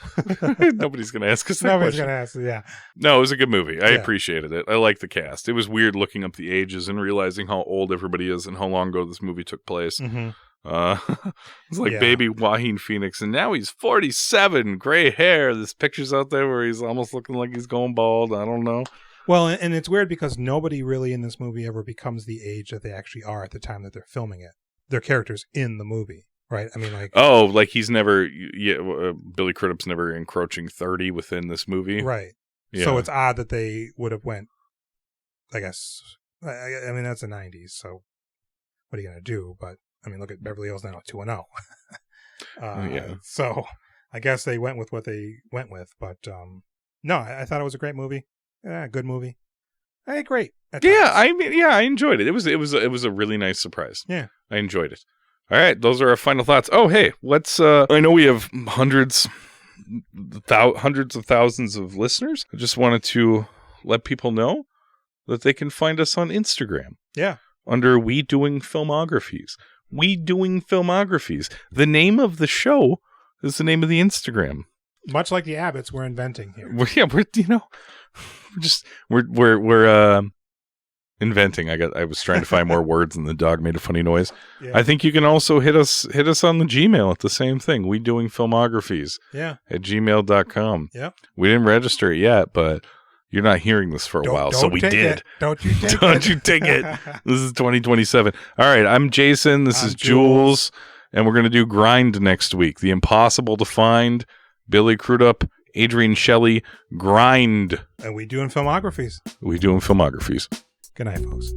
Nobody's gonna ask us that nobody's question. gonna ask. Yeah. No, it was a good movie. I appreciated it. I liked the cast. It was weird looking up the ages and realizing how old everybody is and how long ago this movie took place. Mm-hmm. It's like baby Joaquin Phoenix, and now he's 47, gray hair. There's pictures out there where he's almost looking like he's going bald. I don't know. Well, and it's weird because nobody really in this movie ever becomes the age that they actually are at the time that they're filming it. They're characters in the movie, right? I mean, like he's never, Billy Crudup's never encroaching 30 within this movie, right? Yeah. So it's odd that they would have went. I guess I mean that's the 90s, so what are you gonna do? But I mean, look at Beverly Hills 90210. Yeah. So I guess they went with what they went with, but no, I thought it was a great movie. Good movie. Hey, great. Yeah, I enjoyed it. It was a really nice surprise. Yeah, I enjoyed it. All right, those are our final thoughts. Oh, hey, let's. I know we have hundreds of thousands of listeners. I just wanted to let people know that they can find us on Instagram. Yeah, under We Doing Filmographies. We Doing Filmographies. The name of the show is the name of the Instagram. Much like the Abbotts, we're inventing here. We're inventing. I was trying to find more words, and the dog made a funny noise. Yeah. I think you can also hit us on the Gmail at the same thing. We Doing Filmographies. Yeah. At gmail.com. Yeah. We didn't register it yet, but you're not hearing this for a while, so we did. Don't you take it. Don't you take it. This is 2027. All right, I'm Jason. This is Jules. And we're going to do Grind next week. The Impossible to Find, Billy Crudup, Adrian Shelley, Grind. And We Doing Filmographies. We Doing Filmographies. Good night, folks.